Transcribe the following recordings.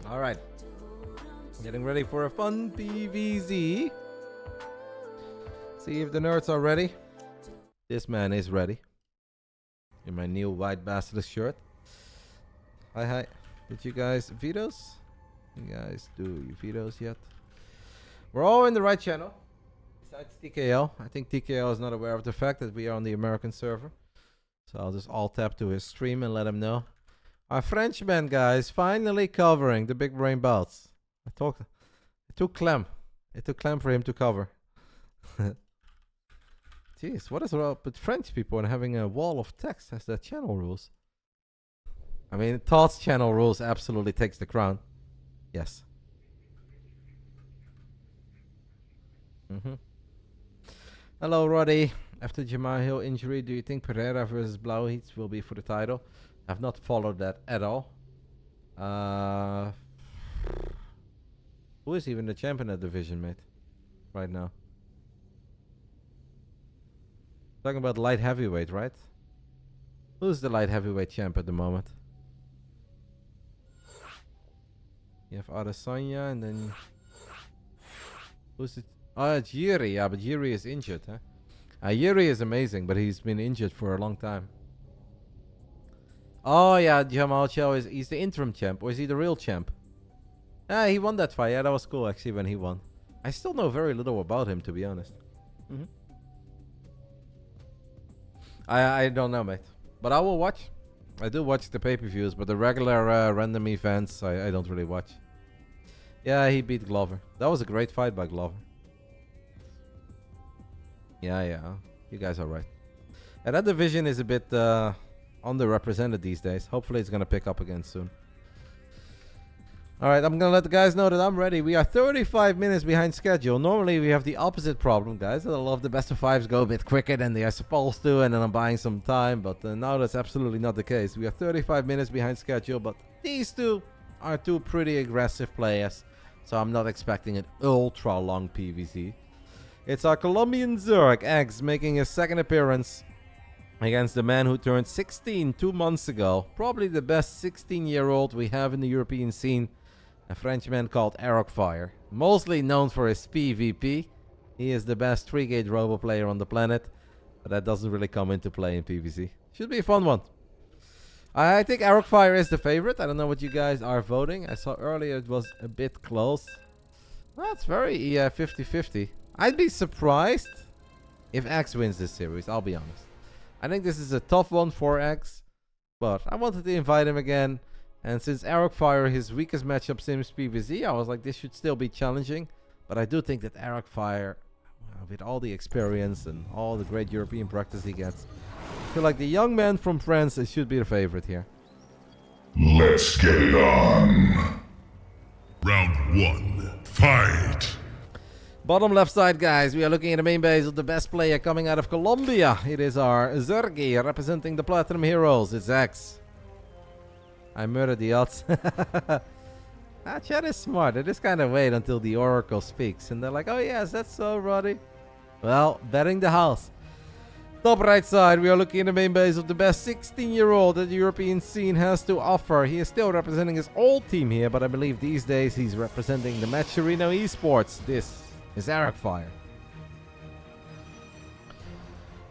Alright. Getting ready for a fun PVZ. See if the nerds are ready. This man is ready. In my new white Basilisk shirt. Hi. Did you guys vetoes? You guys do your vetoes yet? We're all in the right channel. Besides TKL. I think TKL is not aware of the fact that we are on the American server. So I'll just alt tab to his stream and let him know. Our Frenchman, guys, finally covering the Big Brain Bouts. It took Clem. It took Clem for him to cover. Jeez, what is up with French people and having a wall of text as their channel rules? I mean, Todd's channel rules absolutely takes the crown. Yes. Hello, Roddy. After Jamal Hill injury, do you think Pereira versus Blauwheats will be for the title? I've not followed that at all. Who is even the champion of that division, mate? Right now. Talking about light heavyweight, right? Who's the light heavyweight champ at the moment? You have Adesanya and then... Who's it? Oh, it's Yuri. Yeah, but Yuri is injured, huh? Yuri is amazing, but he's been injured for a long time. Oh, yeah, Jamal Cho he's the interim champ. Or is he the real champ? He won that fight. Yeah, that was cool, actually, when he won. I still know very little about him, to be honest. I don't know, mate. But I will watch. I do watch the pay-per-views, but the regular random events, I don't really watch. Yeah, he beat Glover. That was a great fight by Glover. Yeah. You guys are right. And that division is a bit underrepresented these days. Hopefully it's going to pick up again soon. Alright, I'm going to let the guys know that I'm ready. We are 35 minutes behind schedule. Normally we have the opposite problem, guys. A lot of the best of fives go a bit quicker than they are supposed to, and then I'm buying some time. But now that's absolutely not the case. We are 35 minutes behind schedule, but these two are two pretty aggressive players. So I'm not expecting an ultra long PVZ. It's our Colombian Zerg, eGGz, making his second appearance against the man who turned 16 2 months ago. Probably the best 16-year-old we have in the European scene. A Frenchman called Arrogfire. Mostly known for his PvP. He is the best 3-gate robo player on the planet. But that doesn't really come into play in PvZ. Should be a fun one. I think Arrogfire is the favorite. I don't know what you guys are voting. I saw earlier it was a bit close. Well, it's very 50-50. I'd be surprised if eGGz wins this series, I'll be honest. I think this is a tough one for eGGz. But I wanted to invite him again. And since Arrogfire, his weakest matchup seems PvZ, I was like, this should still be challenging. But I do think that Arrogfire, with all the experience and all the great European practice he gets, I feel like the young man from France should be the favorite here. Let's get it on. Round 1, fight! Bottom left side, guys, we are looking at the main base of the best player coming out of Colombia. It is our Zerg representing the Platinum Heroes. It's eGGz. I murdered the odds. Chat is smart. They just kind of wait until the Oracle speaks. And they're like, oh yes, that's so, Roddy. Well, betting the house. Top right side, we are looking at the main base of the best 16-year-old that the European scene has to offer. He is still representing his old team here, but I believe these days he's representing the Matcherino Esports. This is Arrogfire.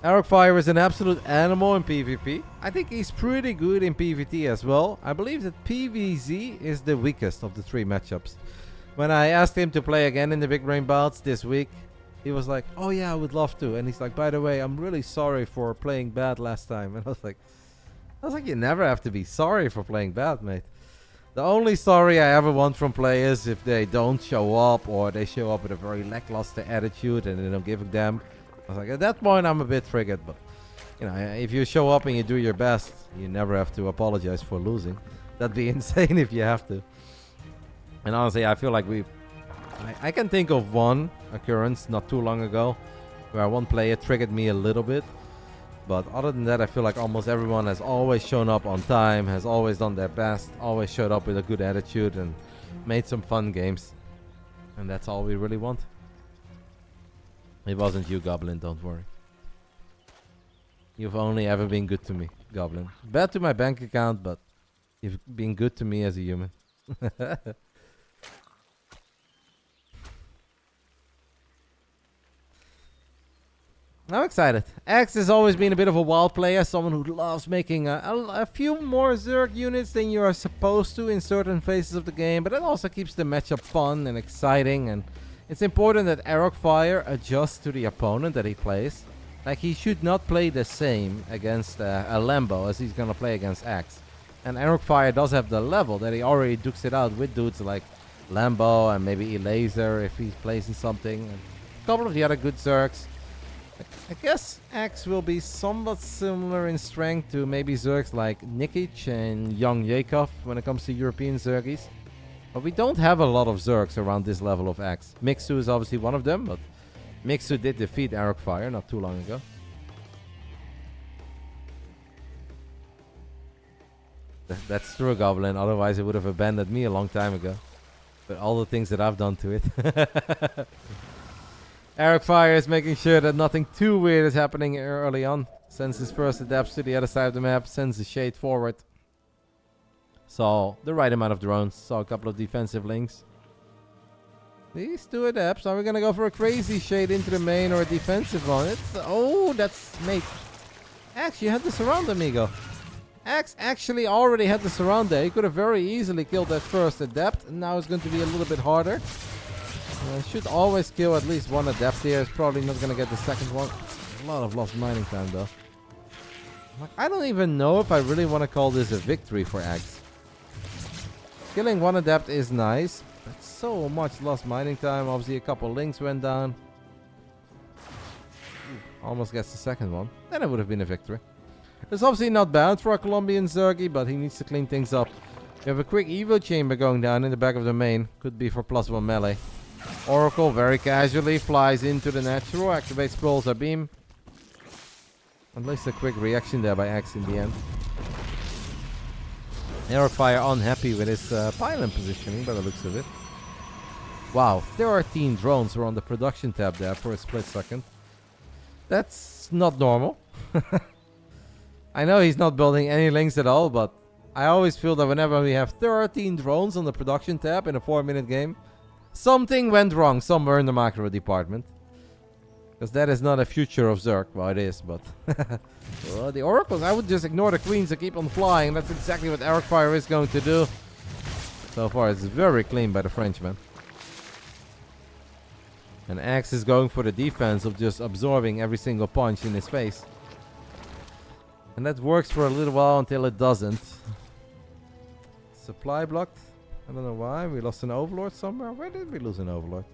Arrogfire is an absolute animal in PvP. I think he's pretty good in PvT as well. I believe that PvZ is the weakest of the three matchups. When I asked him to play again in the Big Brain Bouts this week, he was like, oh yeah, I would love to. And he's like, by the way, I'm really sorry for playing bad last time. And I was like, you never have to be sorry for playing bad, mate. The only sorry I ever want from players if they don't show up or they show up with a very lackluster attitude and they don't give a damn. I was like, at that point, I'm a bit triggered, but, you know, if you show up and you do your best, you never have to apologize for losing. That'd be insane if you have to. And honestly, I feel like I can think of one occurrence not too long ago where one player triggered me a little bit. But other than that, I feel like almost everyone has always shown up on time, has always done their best, always showed up with a good attitude and made some fun games. And that's all we really want. It wasn't you, Goblin, don't worry. You've only ever been good to me, Goblin. Bad to my bank account, but you've been good to me as a human. I'm excited. X has always been a bit of a wild player, someone who loves making a few more Zerg units than you are supposed to in certain phases of the game, but it also keeps the matchup fun and exciting, and it's important that Arrogfire adjusts to the opponent that he plays. Like, he should not play the same against a Lambo as he's gonna play against X. And Arrogfire does have the level that he already dukes it out with dudes like Lambo and maybe eLaser if he's placing something. And a couple of the other good Zergs. I guess X will be somewhat similar in strength to maybe Zergs like Nikic and Young Yakov when it comes to European Zergies. But we don't have a lot of Zergs around this level of X. Mixu is obviously one of them, but Mixu did defeat Arrogfire not too long ago. That's true, Goblin. Otherwise, it would have abandoned me a long time ago. But all the things that I've done to it. Arrogfire is making sure that nothing too weird is happening early on. Sends his first adepts to the other side of the map. Sends the shade forward. Saw the right amount of drones. Saw a couple of defensive links. These two adepts. Are we going to go for a crazy shade into the main or a defensive one? Oh, that's mate. Axe, you had the surround, amigo. Axe actually already had the surround there. He could have very easily killed that first adept. And now it's going to be a little bit harder. Should always kill at least one adept here. It's probably not going to get the second one. It's a lot of lost mining time though. Like, I don't even know if I really want to call this a victory for Axe. Killing one adept is nice. But so much lost mining time. Obviously a couple links went down. Almost gets the second one. Then it would have been a victory. It's obviously not bad for a Colombian Zergy, but he needs to clean things up. We have a quick Evo chamber going down in the back of the main. Could be for +1 melee. Oracle very casually flies into the natural, activates Pulsar Beam. At least a quick reaction there by Axe in the end. Arrogfire unhappy with his pylon positioning by the looks of it. Wow, 13 drones were on the production tab there for a split second. That's not normal. I know he's not building any links at all, but I always feel that whenever we have 13 drones on the production tab in a 4-minute game, something went wrong somewhere in the macro department. Because that is not a future of Zerg. Well, it is, but... well, the Oracles, I would just ignore the Queens and keep on flying. That's exactly what Arrogfire is going to do. So far, it's very clean by the Frenchman. And Axe is going for the defense of just absorbing every single punch in his face. And that works for a little while until it doesn't. Supply blocked. I don't know why. We lost an Overlord somewhere. Where did we lose an Overlord?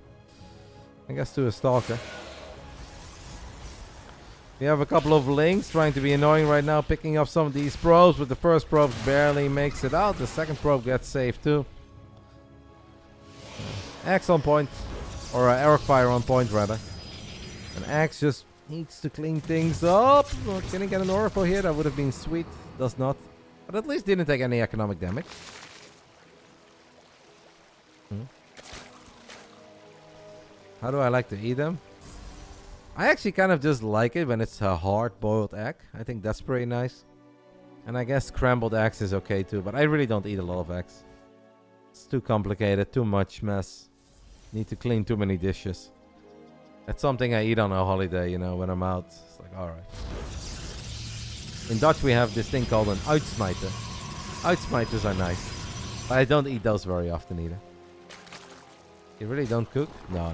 I guess to a Stalker. We have a couple of links trying to be annoying right now, picking up some of these probes, but the first probe barely makes it out. The second probe gets saved too. Axe on point. Or Arrogfire on point rather. And Axe just needs to clean things up. Oh, can he get an Oracle here? That would have been sweet. Does not. But at least didn't take any economic damage. How do I like to eat them? I actually kind of just like it when it's a hard boiled egg. I think that's pretty nice. And I guess scrambled eggs is okay too, but I really don't eat a lot of eggs. It's too complicated, too much mess. Need to clean too many dishes. That's something I eat on a holiday, you know, when I'm out. It's like, alright. In Dutch we have this thing called an uitsmijter. Uitsmijters are nice. But I don't eat those very often either. You really don't cook? No.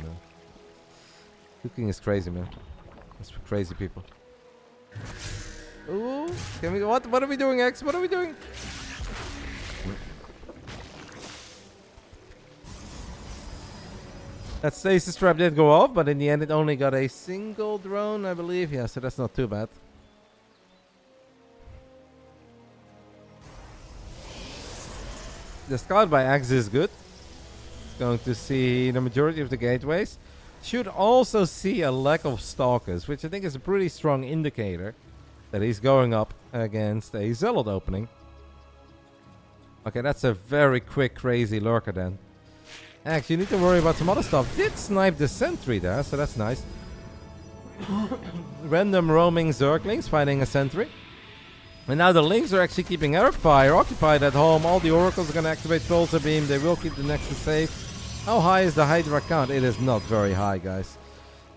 Cooking is crazy, man. That's for crazy people. Ooh, can we? What are we doing, X? What are we doing? That stasis trap did go off, but in the end it only got a single drone, I believe. Yeah, so that's not too bad. The scout by Axe is good. It's going to see the majority of the gateways. Should also see a lack of stalkers, which I think is a pretty strong indicator that he's going up against a Zealot opening. Okay, that's a very quick, crazy lurker then. Actually, you need to worry about some other stuff. Did snipe the sentry there, so that's nice. Random roaming Zerglings fighting a sentry. And now the Lynx are actually keeping Arrogfire occupied at home. All the Oracles are going to activate Pulsar Beam. They will keep the Nexus safe. How high is the Hydra count? It is not very high, guys.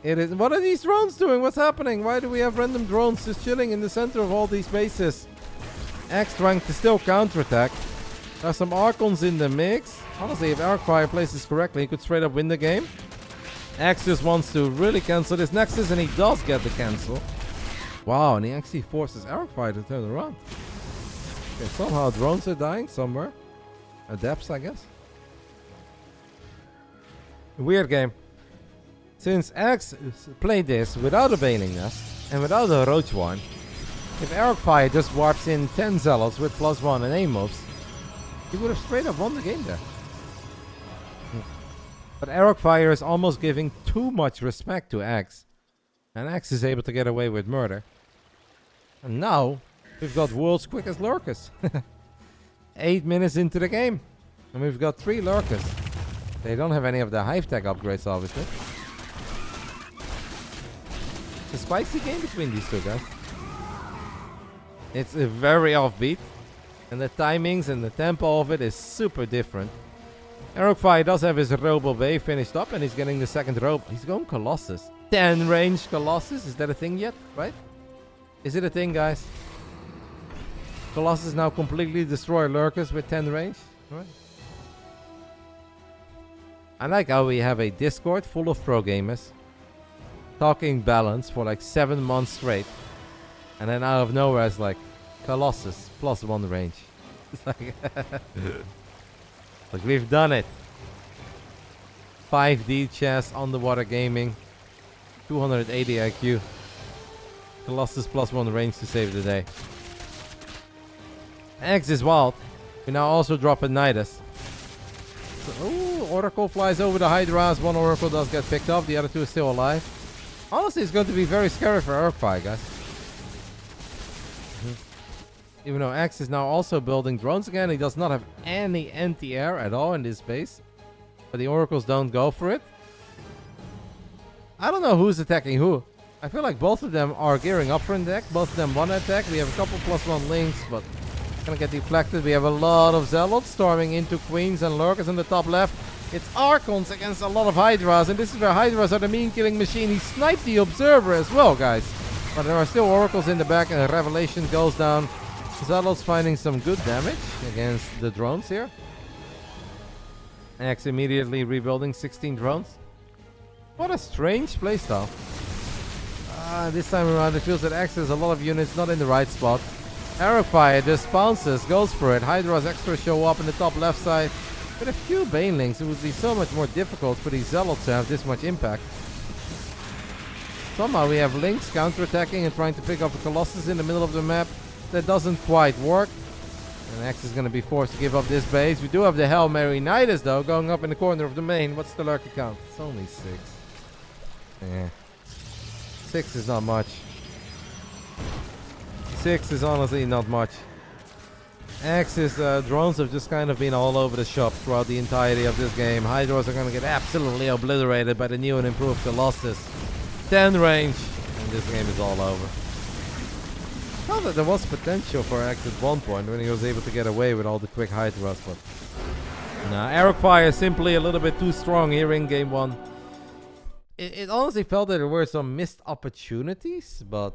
It is. What are these drones doing? What's happening? Why do we have random drones just chilling in the center of all these bases? X trying to still counterattack. There's some Archons in the mix. Honestly, if Arrogfire plays this correctly, he could straight up win the game. X just wants to really cancel this Nexus, and he does get the cancel. Wow, and he actually forces Arrogfire to turn around. Okay, somehow drones are dying somewhere. Adepts, I guess. Weird game. Since X played this without a Bailing Nest and without a Roach Wine, if Arrogfire just warps in 10 Zealots with +1 and A-moves, he would have straight up won the game there. But Arrogfire is almost giving too much respect to X, and X is able to get away with murder. And now, we've got world's quickest lurkers. 8 minutes into the game, and we've got 3 lurkers. They don't have any of the hive tech upgrades, obviously. It's a spicy game between these two guys. It's a very offbeat, and the timings and the tempo of it is super different. Arrogfire does have his Robo Bay finished up, and he's getting the second Robo. He's going Colossus. 10 range Colossus. Is that a thing yet? Right? Is it a thing, guys? Colossus now completely destroy lurkers with 10 range. Right? I like how we have a Discord full of pro gamers talking balance for like 7 months straight, and then out of nowhere it's like Colossus +1 range. It's like, like we've done it. 5D chess, underwater gaming, 280 IQ, Colossus +1 range to save the day. X is wild. We now also drop a Nidus. So, ooh, Oracle flies over the Hydras. One Oracle does get picked up. The other 2 are still alive. Honestly, it's going to be very scary for Arrogfire, guys. Even though X is now also building drones again, he does not have any anti-air at all in this base. But the Oracles don't go for it. I don't know who's attacking who. I feel like both of them are gearing up for an attack. Both of them want to attack. We have a couple +1 links, but gonna get deflected. We have a lot of Zealots storming into Queens and Lurkers in the top left. It's Archons against a lot of Hydras, and this is where Hydras are the mean killing machine. He sniped the Observer as well, guys. But there are still Oracles in the back, and Revelation goes down. Zealots finding some good damage against the drones here. X immediately rebuilding 16 drones. What a strange playstyle. This time around it feels that X has a lot of units not in the right spot. Arrogfire just bounces, goes for it. Hydra's extra show up in the top left side. With a few Banelings, it would be so much more difficult for these Zealots to have this much impact. Somehow we have Lynx counterattacking and trying to pick up a Colossus in the middle of the map. That doesn't quite work. And X is going to be forced to give up this base. We do have the Hail Mary Nidus though, going up in the corner of the main. What's the lurker count? It's only 6. Yeah. 6 is not much. 6 is honestly not much. X's drones have just kind of been all over the shop throughout the entirety of this game. Hydras are going to get absolutely obliterated by the new and improved Colossus. 10 range, and this game is all over. I thought that there was potential for X at one point when he was able to get away with all the quick Hydras, but nah, Arrogfire is simply a little bit too strong here in game 1. It honestly felt that there were some missed opportunities, but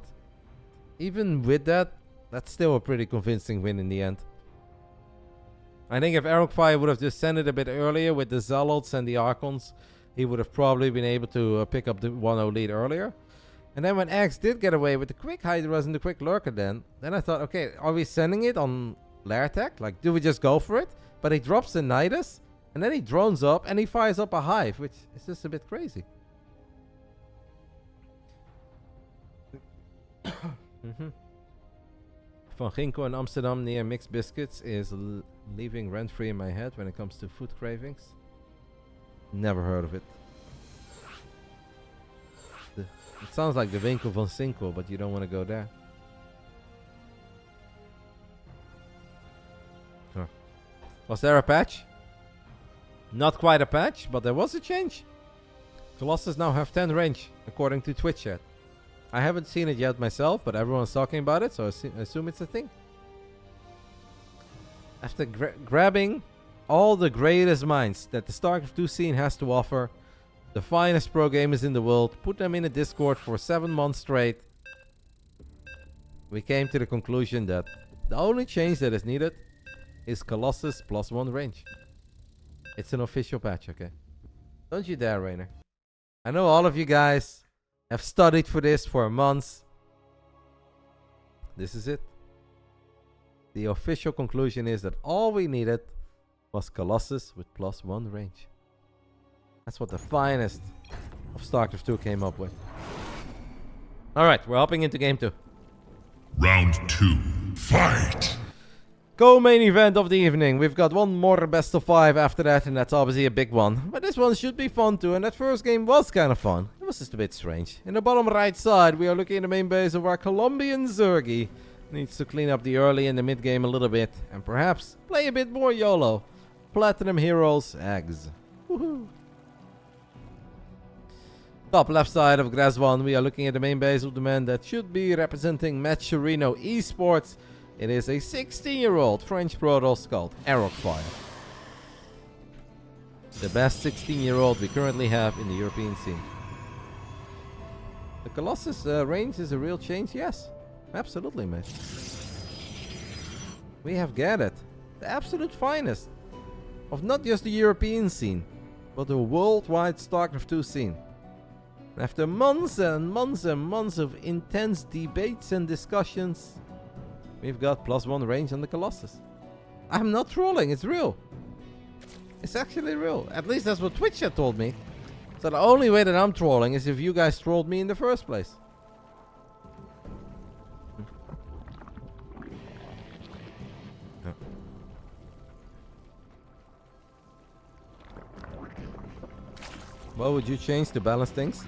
even with that, that's still a pretty convincing win in the end. I think if Arrogfire would have just sent it a bit earlier with the Zealots and the Archons, he would have probably been able to pick up the 1-0 lead earlier. And then when X did get away with the quick Hydras and the quick Lurker then I thought, okay, are we sending it on lair attack? Like, do we just go for it? But he drops the Nidus, and then he drones up, and he fires up a Hive, which is just a bit crazy. Van Ginkel in Amsterdam near Mixed Biscuits is leaving rent-free in my head when it comes to food cravings. Never heard of it. It sounds like the Winkel van Sinkel, but you don't want to go there. Huh. Was there a patch? Not quite a patch, but there was a change. Colossus now have 10 range, according to Twitch chat. I haven't seen it yet myself, but everyone's talking about it, so I assume it's a thing. After grabbing all the greatest minds that the StarCraft 2 scene has to offer, the finest pro gamers in the world, put them in a Discord for 7 months straight. We came to the conclusion that the only change that is needed is Colossus +1 range. It's an official patch, okay? Don't you dare, Rainer. I know all of you guys have studied for this for months. This is it. The official conclusion is that all we needed was Colossus with +1 range. That's what the finest of StarCraft 2 came up with. Alright, we're hopping into game 2. Round 2. Fight! Go main event of the evening. We've got one more best of 5 after that, and that's obviously a big one. But this one should be fun too, and that first game was kind of fun. It was just a bit strange. In the bottom right side, we are looking at the main base of our Colombian Zerg. Needs to clean up the early and the mid game a little bit, and perhaps play a bit more YOLO. Platinum Heroes eggs. Woohoo! Top left side of Grass 1, we are looking at the main base of the man that should be representing Matcherino Esports. It is a 16-year-old French Protoss called Arrogfire. The best 16-year-old we currently have in the European scene. The Colossus range is a real change, yes. Absolutely, mate. We have gathered the absolute finest of not just the European scene, but the worldwide StarCraft 2 scene. After months and months and months of intense debates and discussions, we've got +1 range on the Colossus. I'm not trolling, it's real. It's actually real. At least that's what Twitch had told me. So the only way that I'm trolling is if you guys trolled me in the first place. What would you change to balance things?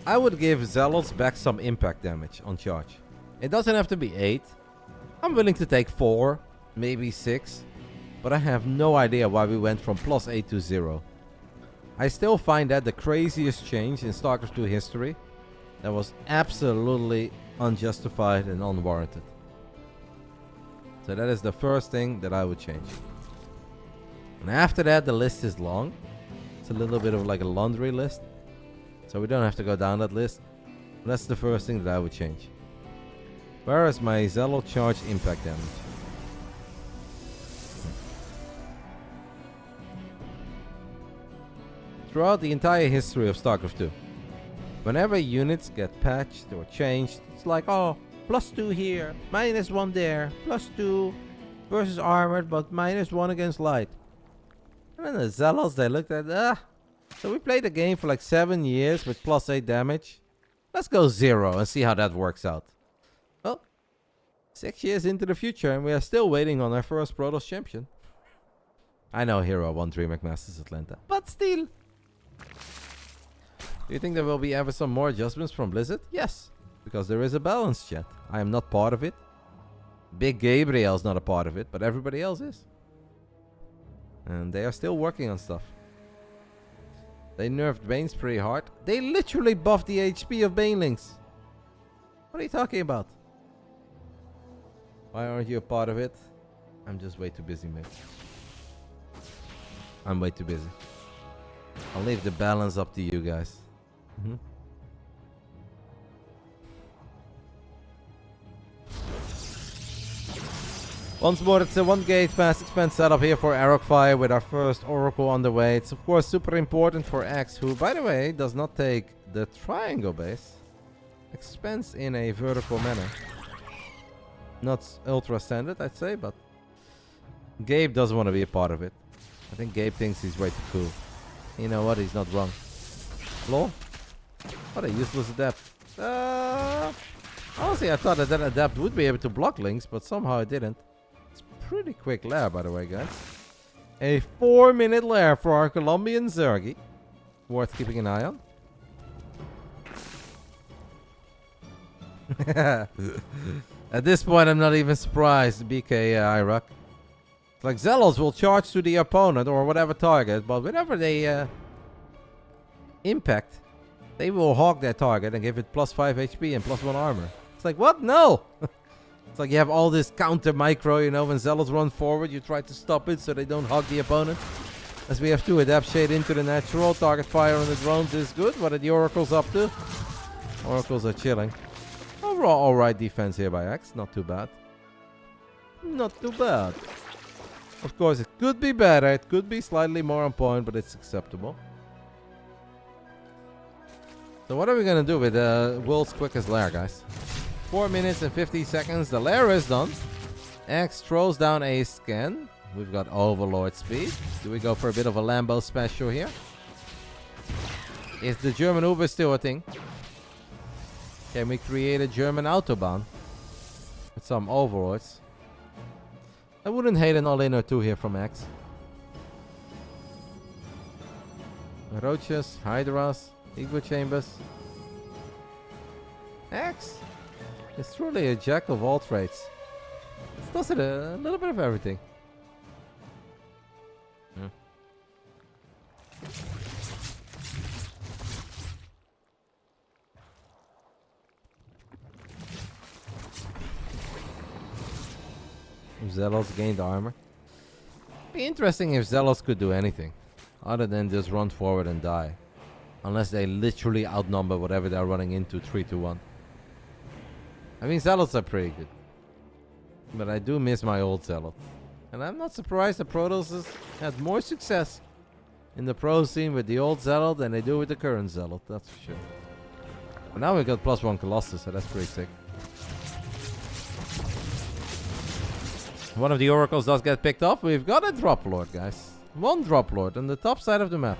I would give Zealots back some impact damage on charge. It doesn't have to be 8. I'm willing to take 4, maybe 6. But I have no idea why we went from +8 to 0. I still find that the craziest change in StarCraft 2 history. That was absolutely unjustified and unwarranted. So that is the first thing that I would change. And after that, the list is long. It's a little bit of like a laundry list. So we don't have to go down that list. That's the first thing that I would change. Where is my Zealot charge impact damage? Throughout the entire history of StarCraft 2, whenever units get patched or changed, it's like, oh, +2 here, -1 there, +2 versus armored, but -1 against light. And then the Zealots, they looked at, so we played the game for like 7 years with +8 damage. Let's go 0 and see how that works out. Well, 6 years into the future and we are still waiting on our first Protoss champion. I know Hero won 3 McMasters Atlanta, but still. Do you think there will be ever some more adjustments from Blizzard? Yes, because there is a balance, chat. I am not part of it. Big Gabriel's not a part of it, but everybody else is. And they are still working on stuff. They nerfed Banes pretty hard. They literally buffed the HP of Banelings. What are you talking about? Why aren't you a part of it? I'm just way too busy, mate. I'm way too busy. I'll leave the balance up to you guys. Once more, it's a 1 gate fast expand setup here for Arrogfire with our first Oracle on the way. It's of course super important for X, who by the way does not take the triangle base. Expands in a vertical manner. Not ultra standard, I'd say, but Gabe doesn't want to be a part of it. I think Gabe thinks he's way too cool. You know what? He's not wrong. Lol. What a useless adept. Honestly, I thought that adept would be able to block links, but somehow it didn't. It's pretty quick lair, by the way, guys. A 4-minute lair for our Colombian Zerg. Worth keeping an eye on. At this point, I'm not even surprised, BK Iraq. It's like Zealots will charge to the opponent or whatever target, but whenever they impact, they will hog that target and give it +5 HP and +1 armor. It's like, what? No! It's like you have all this counter micro, you know, when Zealots run forward, you try to stop it so they don't hog the opponent. As we have 2 adapt shade into the natural. Target fire on the drones is good. What are the oracles up to? Oracles are chilling. Overall, alright defense here by X. Not too bad. Not too bad. Of course, it could be better. It could be slightly more on point, but it's acceptable. So what are we going to do with the world's quickest lair, guys? 4 minutes and 50 seconds. The lair is done. X throws down a scan. We've got Overlord speed. Do we go for a bit of a Lambo special here? Is the German Uber still a thing? Can we create a German Autobahn? With some Overlords. I wouldn't hate an all-in or 2 here from X. Roaches, Hydras, Evo Chambers. X is truly a jack of all trades. It does it a little bit of everything. Zealots gained armor. Be interesting if Zealots could do anything other than just run forward and die, unless they literally outnumber whatever they're running into 3-1. I mean, Zealots are pretty good, but I do miss my old Zealot, and I'm not surprised the Protoss had more success in the pro scene with the old Zealot than they do with the current Zealot. That's for sure. But now we got +1 Colossus, so that's pretty sick. One of the oracles does get picked off. We've got a drop lord, guys. 1 drop lord on the top side of the map.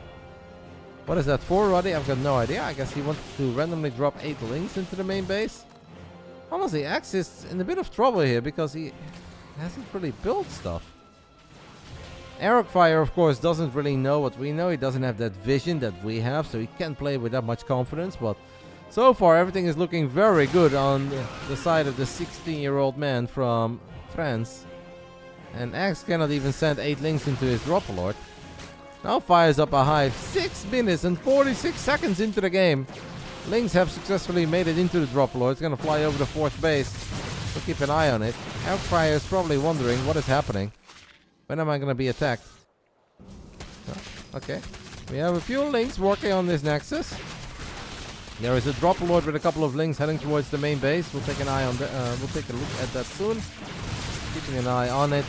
What is that for, Roddy? I've got no idea. I guess he wanted to randomly drop 8 links into the main base. Honestly, Axe is in a bit of trouble here because he hasn't really built stuff. Arrogfire, of course, doesn't really know what we know. He doesn't have that vision that we have, so he can't play with that much confidence. But so far, everything is looking very good on the side of the 16-year-old man from France. And Axe cannot even send 8 links into his drop lord. Now fires up a hive 6 minutes and 46 seconds into the game. Links have successfully made it into the drop lord. It's going to fly over the 4th base. So keep an eye on it. Arrogfire is probably wondering what is happening. When am I going to be attacked? Oh, okay. We have a few links working on this nexus. There is a drop lord with a couple of links heading towards the main base. We'll take an eye on we'll take a look at that soon. Keeping an eye on it.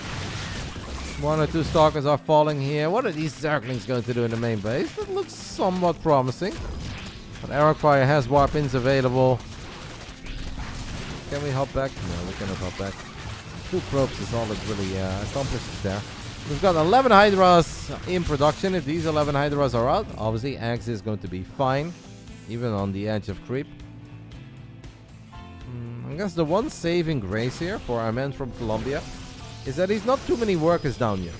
1 or 2 stalkers are falling here. What are these Zerglings going to do in the main base? That looks somewhat promising. But Arrogfire has warp-ins available. Can we hop back? No, we cannot hop back. 2 probes is all it really accomplishes there. We've got 11 Hydras in production. If these 11 Hydras are out, obviously Axe is going to be fine. Even on the edge of creep. I guess the one saving grace here for our man from Colombia is that he's not too many workers down yet.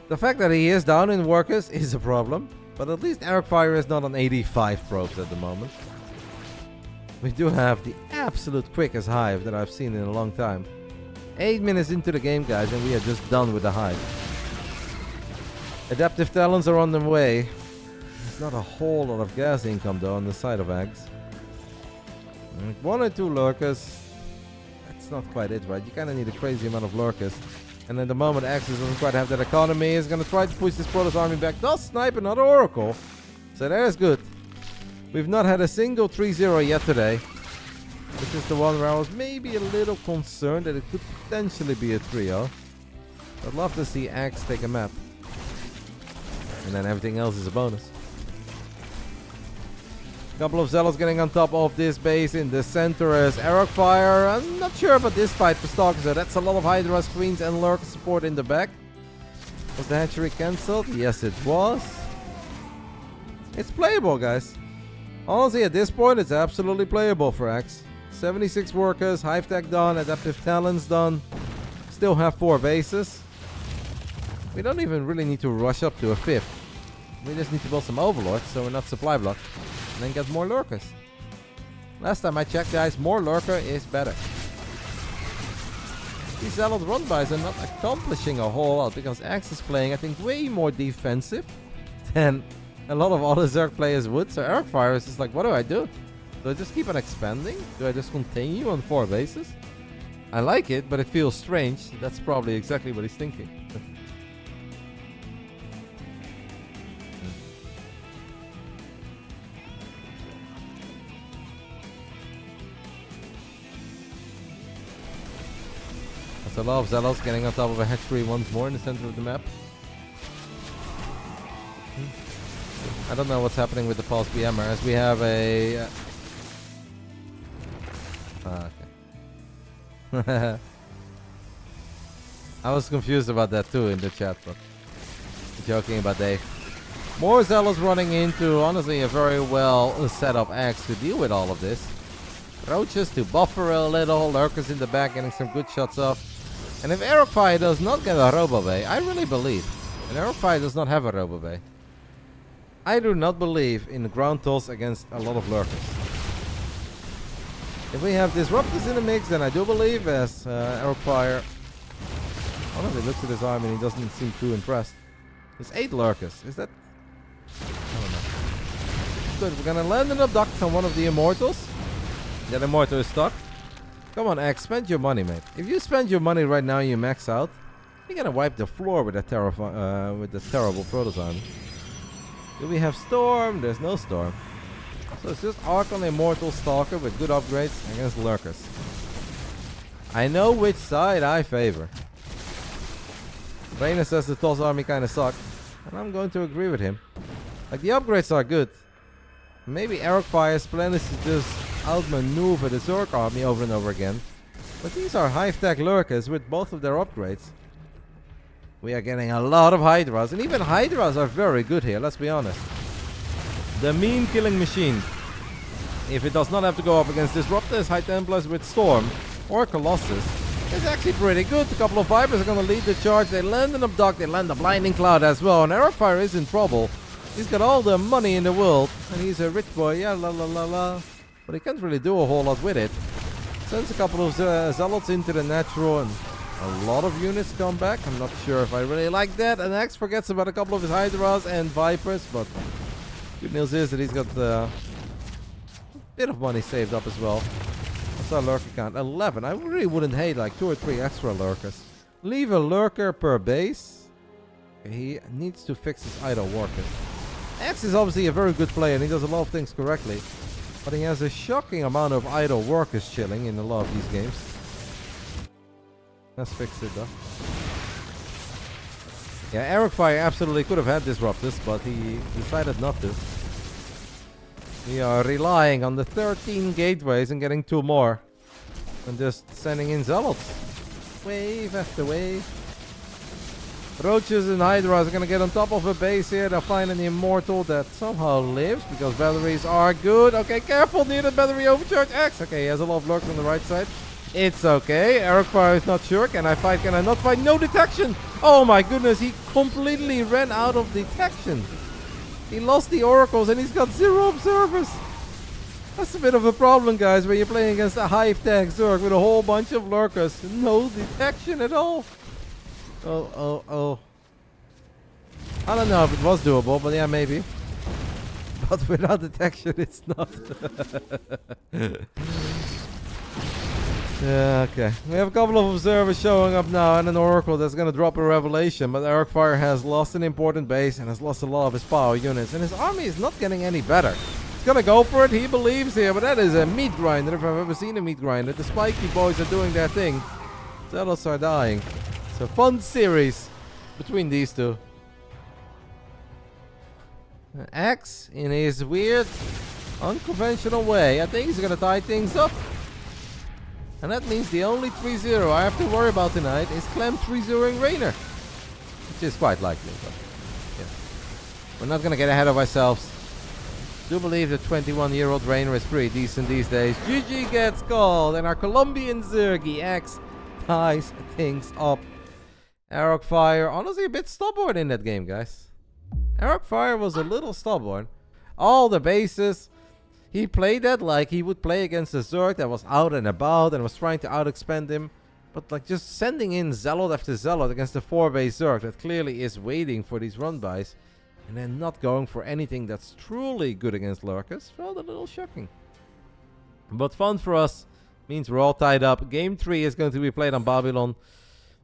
The fact that he is down in workers is a problem, but at least Arrogfire is not on 85 probes at the moment. We do have the absolute quickest hive that I've seen in a long time. 8 minutes into the game, guys, and we are just done with the hive. Adaptive talents are on the way. There's not a whole lot of gas income though on the side of Eggs. 1 or 2 lurkers. That's not quite it, right? You kind of need a crazy amount of lurkers. And at the moment, Axis doesn't quite have that economy. He's going to try to push this Protoss army back. Does snipe another Oracle. So that is good. We've not had a single 3-0 yet today. This is the one where I was maybe a little concerned that it could potentially be a 3-0. I'd love to see Axe take a map. And then everything else is a bonus. Couple of Zealots getting on top of this base. In the center is Arrogfire. I'm not sure about this fight for Stalker, so that's a lot of Hydra screens and Lurk support in the back. Was the hatchery cancelled? Yes, it was. It's playable, guys. Honestly, at this point, it's absolutely playable for X. 76 workers, Hive Tech done, Adaptive Talents done. Still have 4 bases. We don't even really need to rush up to a 5th. We just need to build some Overlords so we're not supply blocked. And then get more lurkers. Last time I checked, guys, more lurker is better. These Zealot run-bys are not accomplishing a whole lot because Axe is playing, I think, way more defensive than a lot of other Zerg players would. So Arrogfire is just like, what do I do? Do I just keep on expanding? Do I just continue on 4 bases? I like it, but it feels strange. That's probably exactly what he's thinking. There's a lot of Zealots getting on top of a hatchery once more in the center of the map. I don't know what's happening with the pulse BMR as we have a... okay. I was confused about that too in the chat, but joking about Dave. More Zealots running into, honestly, a very well set up axe to deal with all of this. Roaches to buffer a little, lurkers in the back getting some good shots off. And if Arrogfire does not get a Robobay, I really believe, and Arrogfire does not have a Robobay, I do not believe in ground toss against a lot of lurkers. If we have Disruptors in the mix, then I do believe, as Arrogfire honestly looks at his arm and he doesn't seem too impressed. There's 8 lurkers. Is that... I don't know. Good, we're gonna land an abduct on one of the Immortals. That Immortal is stuck. Come on, X, spend your money, mate. If you spend your money right now and you max out, you're gonna wipe the floor with that terrible Protoss army. Do we have Storm? There's no Storm. So it's just Archon Immortal Stalker with good upgrades against lurkers. I know which side I favor. Rainer says the Toss army kinda sucked, and I'm going to agree with him. Like, the upgrades are good. Maybe Arrogfire's plan is to just outmaneuver the Zerg army over and over again. But these are high-tech lurkers with both of their upgrades. We are getting a lot of Hydras, and even Hydras are very good here, let's be honest. The mean killing machine. If it does not have to go up against Disruptors, High Templars with Storm, or Colossus, it's actually pretty good. A couple of Vipers are going to lead the charge. They land an Abduct, they land a Blinding Cloud as well, and Arrogfire is in trouble. He's got all the money in the world, and he's a rich boy, yeah, la la la la. But he can't really do a whole lot with it. Sends a couple of Zealots into the natural, and a lot of units come back. I'm not sure if I really like that. And X forgets about a couple of his Hydras and Vipers, but good news is that he's got a bit of money saved up as well. What's our lurker count? 11. I really wouldn't hate like 2 or 3 extra lurkers. Leave a lurker per base. He needs to fix his idle workers. X is obviously a very good player and he does a lot of things correctly. But he has a shocking amount of idle workers chilling in a lot of these games. Let's fix it though. Yeah, Arrogfire absolutely could have had Disruptors, but he decided not to. We are relying on the 13 gateways and getting 2 more. And just sending in Zealots. Wave after wave. Roaches and Hydras are going to get on top of a base here. They'll find an Immortal that somehow lives because batteries are good. Okay, careful near the battery overcharge. X. Okay, he has a lot of lurks on the right side. It's okay. Arrogfire is not sure. Can I fight? Can I not fight? No detection. Oh my goodness. He completely ran out of detection. He lost the Oracles and he's got 0 observers. That's a bit of a problem, guys, when you're playing against a high-tech Zerg with a whole bunch of lurkers. No detection at all. Oh. I don't know if it was doable, but yeah, maybe. But without detection, it's not. Yeah, okay. We have a couple of observers showing up now and an Oracle that's going to drop a Revelation. But Arrogfire has lost an important base and has lost a lot of his power units. And his army is not getting any better. He's going to go for it. He believes here. But that is a meat grinder if I've ever seen a meat grinder. The spiky boys are doing their thing. Zealots are dying. It's a fun series between these two. X, in his weird, unconventional way, I think he's going to tie things up. And that means the only 3-0 I have to worry about tonight is Clem 3-0ing Rainer. Which is quite likely, but yeah. We're not going to get ahead of ourselves. Do believe the 21-year-old Rainer is pretty decent these days. GG gets called, and our Colombian Zerg X ties things up. Arrogfire, honestly a bit stubborn in that game, guys. Arrogfire was a little stubborn. All the bases, he played that like he would play against a Zerg that was out and about and was trying to out-expand him. But like just sending in Zealot after Zealot against a 4-base Zerg that clearly is waiting for these run-bys. And then not going for anything that's truly good against lurkers felt a little shocking. But fun for us. Means we're all tied up. Game 3 is going to be played on Babylon.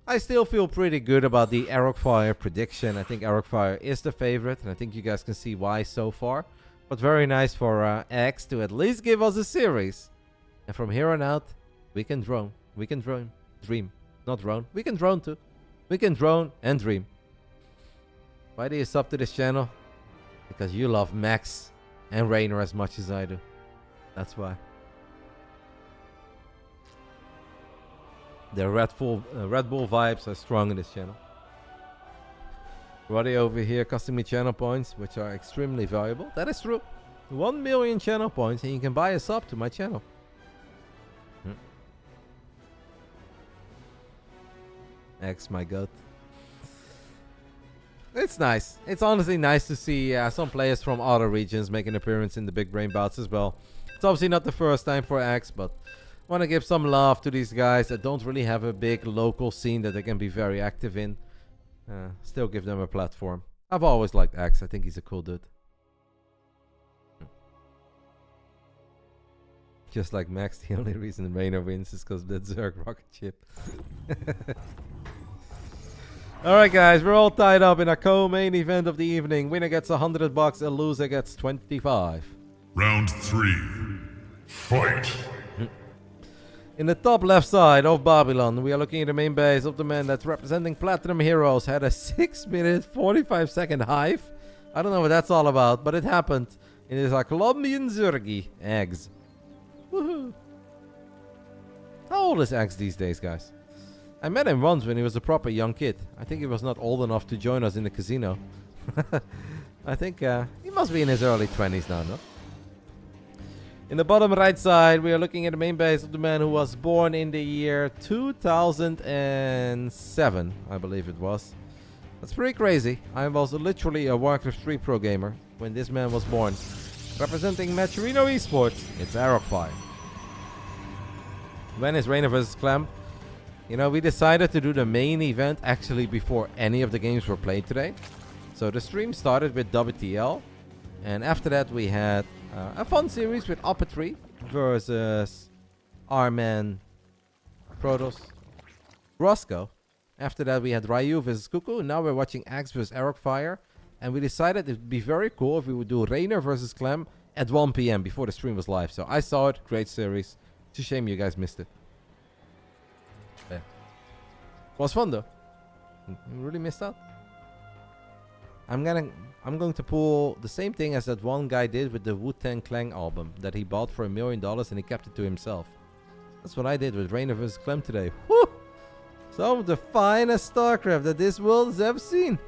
I still feel pretty good about the Arrogfire prediction. I think Arrogfire is the favorite, and I think you guys can see why so far. But very nice for X to at least give us a series. And from here on out, we can dream. Not drone. We can drone too. We can drone and dream. Why do you sub to this channel? Because you love Max and Rainer as much as I do. That's why. The Red Bull vibes are strong in this channel. Roddy over here costing me channel points, which are extremely valuable. That is true. 1 million channel points and you can buy a sub to my channel. X, my god. It's nice. It's honestly nice to see some players from other regions make an appearance in the Big Brain Bouts as well. It's obviously not the first time for X, but want to give some love to these guys that don't really have a big local scene that they can be very active in. Still give them a platform. I've always liked X. I think he's a cool dude. Just like Max, the only reason Rainer wins is because of that Zerg rocket ship. Alright guys, we're all tied up in a co-main event of the evening. Winner gets $100, a loser gets 25. Round 3. Fight. In the top left side of Babylon, we are looking at the main base of the man that's representing Platinum Heroes. Had a 6-minute, 45-second hive. I don't know what that's all about, but it happened. It is our Colombian Zergy, eGGz. Woohoo. How old is eGGz these days, guys? I met him once when he was a proper young kid. I think he was not old enough to join us in the casino. I think he must be in his early 20s now, no? In the bottom right side, we are looking at the main base of the man who was born in the year 2007, I believe it was. That's pretty crazy. I was literally a Warcraft 3 pro gamer when this man was born. Representing Maturino Esports, it's Arrogfire. When is Rainer vs. Clem? You know, we decided to do the main event actually before any of the games were played today. So the stream started with WTL. And after that we had a fun series with Opetry versus our man Protoss Roscoe. After that we had Ryu vs. Cuckoo. Now we're watching eGGz vs. Arrogfire. And we decided it would be very cool if we would do Rainer vs. Clem at 1 PM before the stream was live. So I saw it. Great series. It's a shame you guys missed it. Yeah. Was fun though. You really missed out. I'm going to pull the same thing as that one guy did with the Wu-Tang Clan album that he bought for $1 million and he kept it to himself. That's what I did with Rainer vs. Clem today. Woo! Some of the finest StarCraft that this world has ever seen.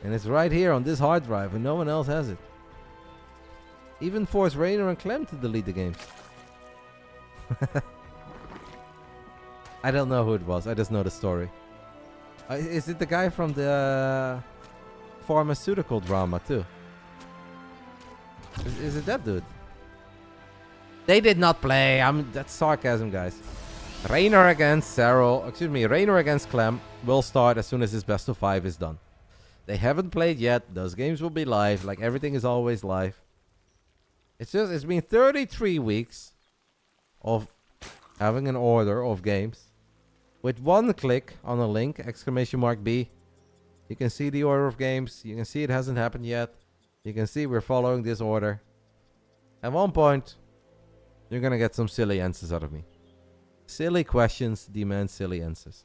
And it's right here on this hard drive and no one else has it. Even forced Rainer and Clem to delete the games. I don't know who it was. I just know the story. Is it the guy from the pharmaceutical drama too? Is it that dude? They did not play. That's sarcasm, guys. Rainer against Rainer against Clem will start as soon as this best of 5 is done. They haven't played yet. Those games will be live. Like everything is always live. It's been 33 weeks of having an order of games. With one click on a link, !B, you can see the order of games. You can see it hasn't happened yet. You can see we're following this order. At one point, you're going to get some silly answers out of me. Silly questions demand silly answers.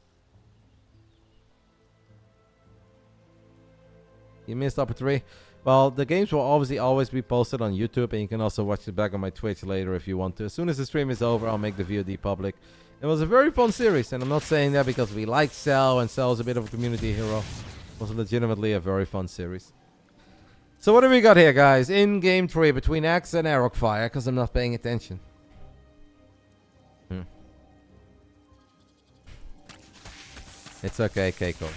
You missed Opportunity. Well, the games will obviously always be posted on YouTube, and you can also watch it back on my Twitch later if you want to. As soon as the stream is over, I'll make the VOD public. It was a very fun series, and I'm not saying that because we like Cell, and Cell is a bit of a community hero. It was legitimately a very fun series. So what do we got here, guys? In Game 3 between eGGz and Arrogfire, because I'm not paying attention. It's okay, Keiko.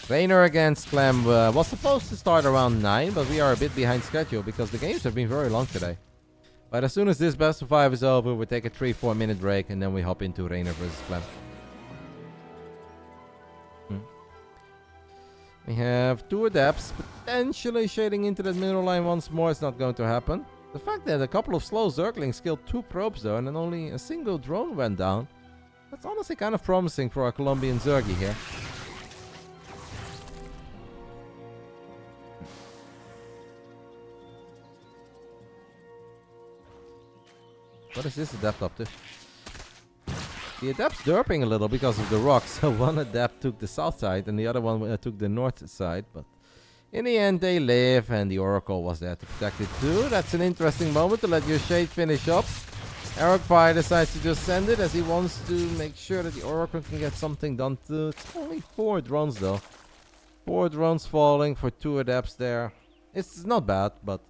Rainer against Clem was supposed to start around 9, but we are a bit behind schedule because the games have been very long today. But as soon as this best of 5 is over, we take a 3-4 minute break and then we hop into Rainer versus Clem. We have 2 adepts potentially shading into that middle line once more. It's not going to happen. The fact that a couple of slow Zerglings killed 2 probes though and then only a single drone went down, that's honestly kind of promising for our Colombian Zergy here. What is this adept up to? The Adept's derping a little because of the rocks. So one Adept took the south side and the other one took the north side. But in the end, they live, and the Oracle was there to protect it too. That's an interesting moment to let your Shade finish up. Arrogfire decides to just send it as he wants to make sure that the Oracle can get something done too. It's only 4 drones though. 4 drones falling for 2 Adepts there. It's not bad, but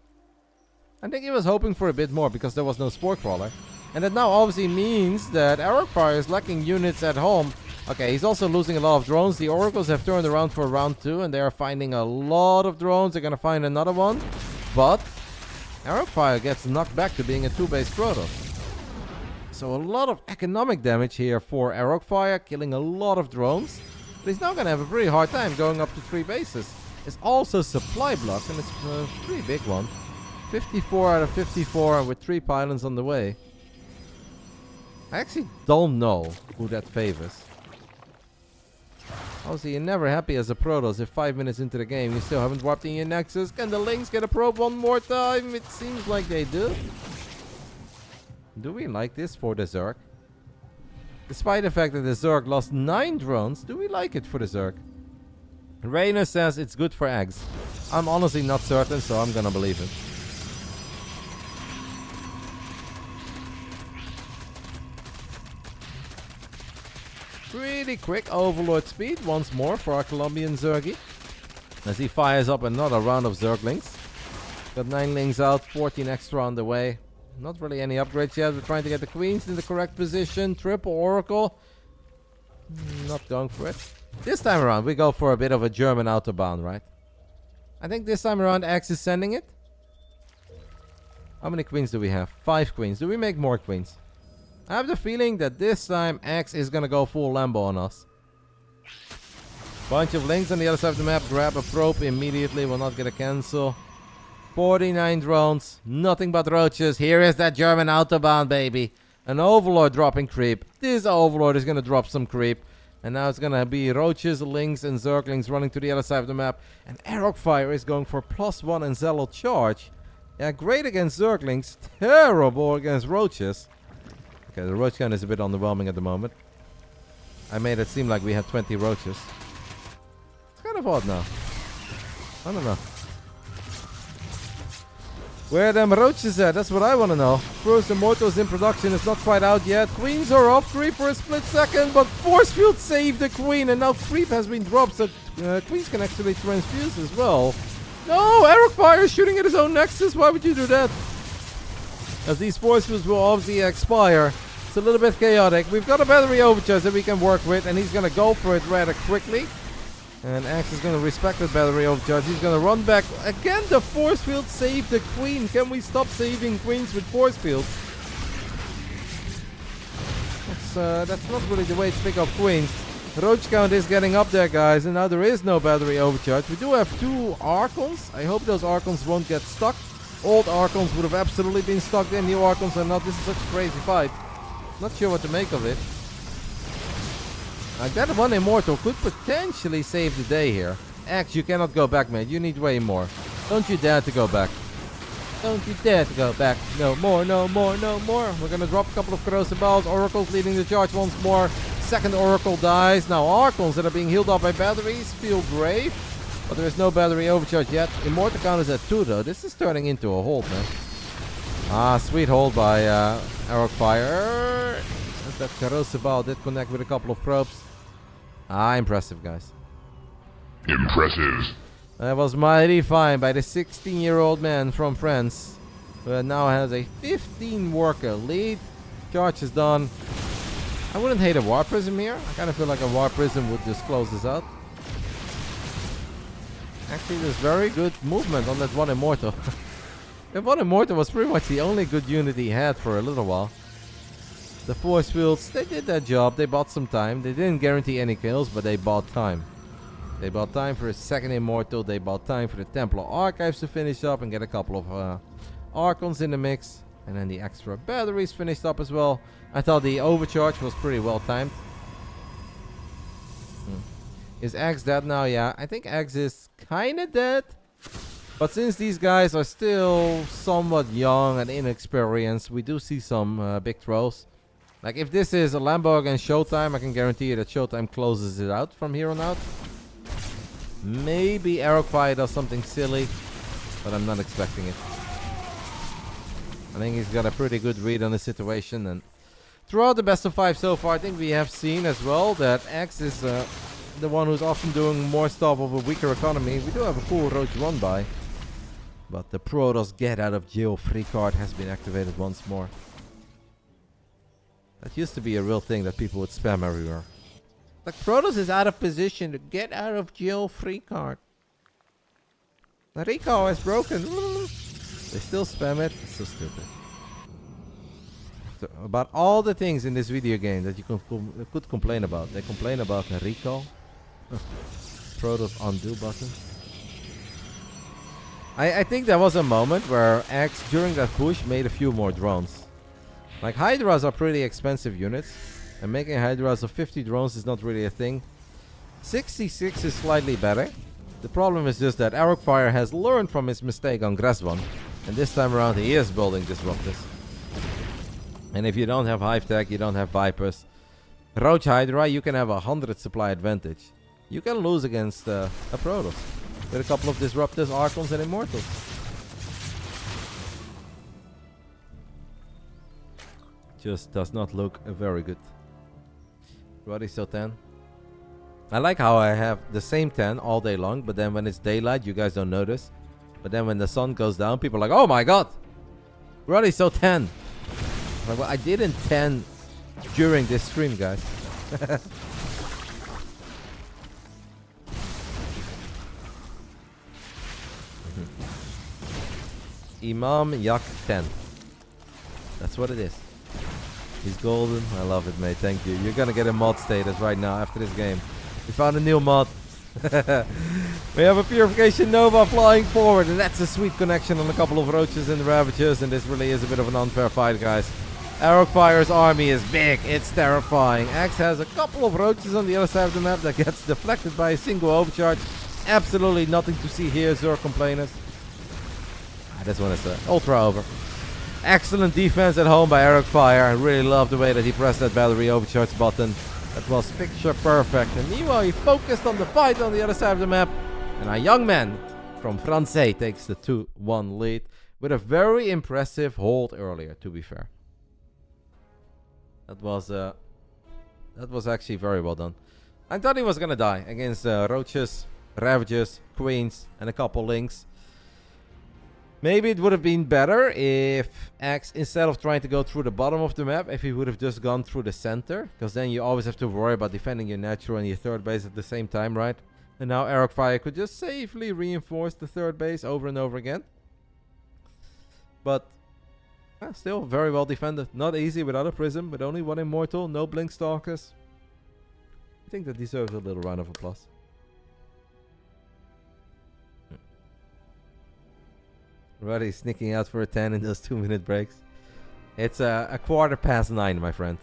I think he was hoping for a bit more because there was no Spore Crawler. And that now obviously means that Arrogfire is lacking units at home. Okay, he's also losing a lot of drones. The Oracles have turned around for round 2 and they are finding a lot of drones. They're going to find another one. But Arrogfire gets knocked back to being a 2-base Protoss. So a lot of economic damage here for Arrogfire, killing a lot of drones. But he's now going to have a pretty hard time going up to 3 bases. It's also supply block, and it's a pretty big one. 54 out of 54 with 3 pylons on the way. I actually don't know who that favors. Obviously, you're never happy as a Protoss if 5 minutes into the game you still haven't warped in your Nexus. Can the Lynx get a probe one more time? It seems like they do. Do we like this for the Zerg? Despite the fact that the Zerg lost 9 drones, do we like it for the Zerg? Rainer says it's good for eggs. I'm honestly not certain, so I'm gonna believe it. Pretty quick Overlord speed once more for our Colombian Zergy. As he fires up another round of Zerglings. Got 9 Lings out, 14 extra on the way. Not really any upgrades yet. We're trying to get the Queens in the correct position. Triple Oracle. Not going for it. This time around, we go for a bit of a German Autobahn, right? I think this time around, X is sending it. How many Queens do we have? 5 Queens. Do we make more Queens? I have the feeling that this time X is gonna go full Lambo on us. Bunch of Lings on the other side of the map. Grab a probe immediately. Will not get a cancel. 49 drones. Nothing but roaches. Here is that German Autobahn, baby. An Overlord dropping creep. This Overlord is gonna drop some creep. And now it's gonna be roaches, Lings, and Zerglings running to the other side of the map. And Arrogfire is going for +1 and Zealot charge. Yeah, great against Zerglings. Terrible against roaches. Okay, the roach count is a bit underwhelming at the moment. I made it seem like we had 20 roaches. It's kind of odd now. I don't know. Where are them roaches at? That's what I want to know. First Immortals in production is not quite out yet. Queens are off 3 for a split second, but Force Field saved the Queen, and now Creep has been dropped, so Queens can actually transfuse as well. No, Arrogfire is shooting at his own Nexus. Why would you do that? As these Force Fields will obviously expire. It's a little bit chaotic. We've got a battery overcharge that we can work with, and he's going to go for it rather quickly. And Axe is going to respect that battery overcharge. He's going to run back. Again, the Force Field saved the Queen. Can we stop saving Queens with Force Fields? That's not really the way to pick up Queens. Roach count is getting up there, guys. And now there is no battery overcharge. We do have 2 Archons. I hope those Archons won't get stuck. Old Archons would have absolutely been stuck there. New Archons are not. This is such a crazy fight. Not sure what to make of it. Like that one Immortal could potentially save the day here. Axe, you cannot go back, mate. You need way more. Don't you dare to go back. Don't you dare to go back. No more, no more, no more. We're gonna drop a couple of corrosive balls. Oracles leading the charge once more. Second Oracle dies. Now Archons that are being healed up by batteries feel brave. But there is no battery overcharge yet. Immortal count is at 2 though. This is turning into a hold, man. Ah, sweet hold by Arrogfire. As that corrosive ball did connect with a couple of probes. Ah, impressive, guys. Impressive. That was mighty fine by the 16-year-old man from France. Who now has a 15 worker lead. Charge is done. I wouldn't hate a War Prism here. I kind of feel like a War Prism would just close this out. Actually, there's very good movement on that one Immortal. That one Immortal was pretty much the only good unit he had for a little while. The Force Fields, they did their job. They bought some time. They didn't guarantee any kills, but they bought time. They bought time for a second Immortal. They bought time for the Templar Archives to finish up and get a couple of Archons in the mix. And then the extra batteries finished up as well. I thought the overcharge was pretty well timed. Is Axe dead now? Yeah, I think Axe is kind of dead. But since these guys are still somewhat young and inexperienced, we do see some big throws. Like, if this is a Lambo against Showtime, I can guarantee you that Showtime closes it out from here on out. Maybe Arrogfire does something silly, but I'm not expecting it. I think he's got a pretty good read on the situation, and throughout the best of 5 so far, I think we have seen as well that X is the one who's often doing more stuff of a weaker economy. We do have a cool Roach run by, but the Protoss get out of jail free card has been activated once more. That used to be a real thing that people would spam everywhere. Like, Protoss is out of position to get out of jail free card. The recall is broken. They still spam it. It's so stupid. About all the things in this video game that you could complain about. They complain about the recall. Protoss undo button. I think there was a moment where X, during that push, made a few more drones. Like, Hydras are pretty expensive units, and making Hydras of 50 drones is not really a thing. 66 is slightly better. The problem is just that Arrogfire has learned from his mistake on Gresvan, and this time around he is building Disruptors. And if you don't have Hive Tech, you don't have Vipers. Roach Hydra, you can have 100 supply advantage. You can lose against a Protoss with a couple of Disruptors, Archons, and Immortals. Just does not look very good. Roddy still 10. I like how I have the same 10 all day long, but then when it's daylight, you guys don't notice. But then when the sun goes down, people are like, oh my god! Roddy's so 10. Like, well, I didn't 10 during this stream, guys. Imam Yak 10. That's what it is. He's golden. I love it, mate. Thank you. You're gonna get a mod status right now after this game. We found a new mod. We have a Purification Nova flying forward, and that's a sweet connection on a couple of Roaches and Ravagers, and this really is a bit of an unfair fight, guys. Arrogfire's army is big. It's terrifying. X has a couple of Roaches on the other side of the map that gets deflected by a single overcharge. Absolutely nothing to see here, Zerg complainers. This one is ultra over. Excellent defense at home by Arrogfire. I really love the way that he pressed that battery overcharge button. That was picture perfect. And meanwhile, he focused on the fight on the other side of the map. And our young man from Francais takes the 2-1 lead with a very impressive hold earlier, to be fair. That was actually very well done. I thought he was gonna die against Roaches, Ravagers, Queens, and a couple Links. Maybe it would have been better if X, instead of trying to go through the bottom of the map, if he would have just gone through the center. Because then you always have to worry about defending your natural and your third base at the same time, right? And now Arrogfire could just safely reinforce the third base over and over again. But still very well defended. Not easy without a Prism, with only one Immortal, no Blink Stalkers. I think that deserves a little round of applause. Already sneaking out for a 10 in those 2-minute breaks. It's a 9:15, my friend.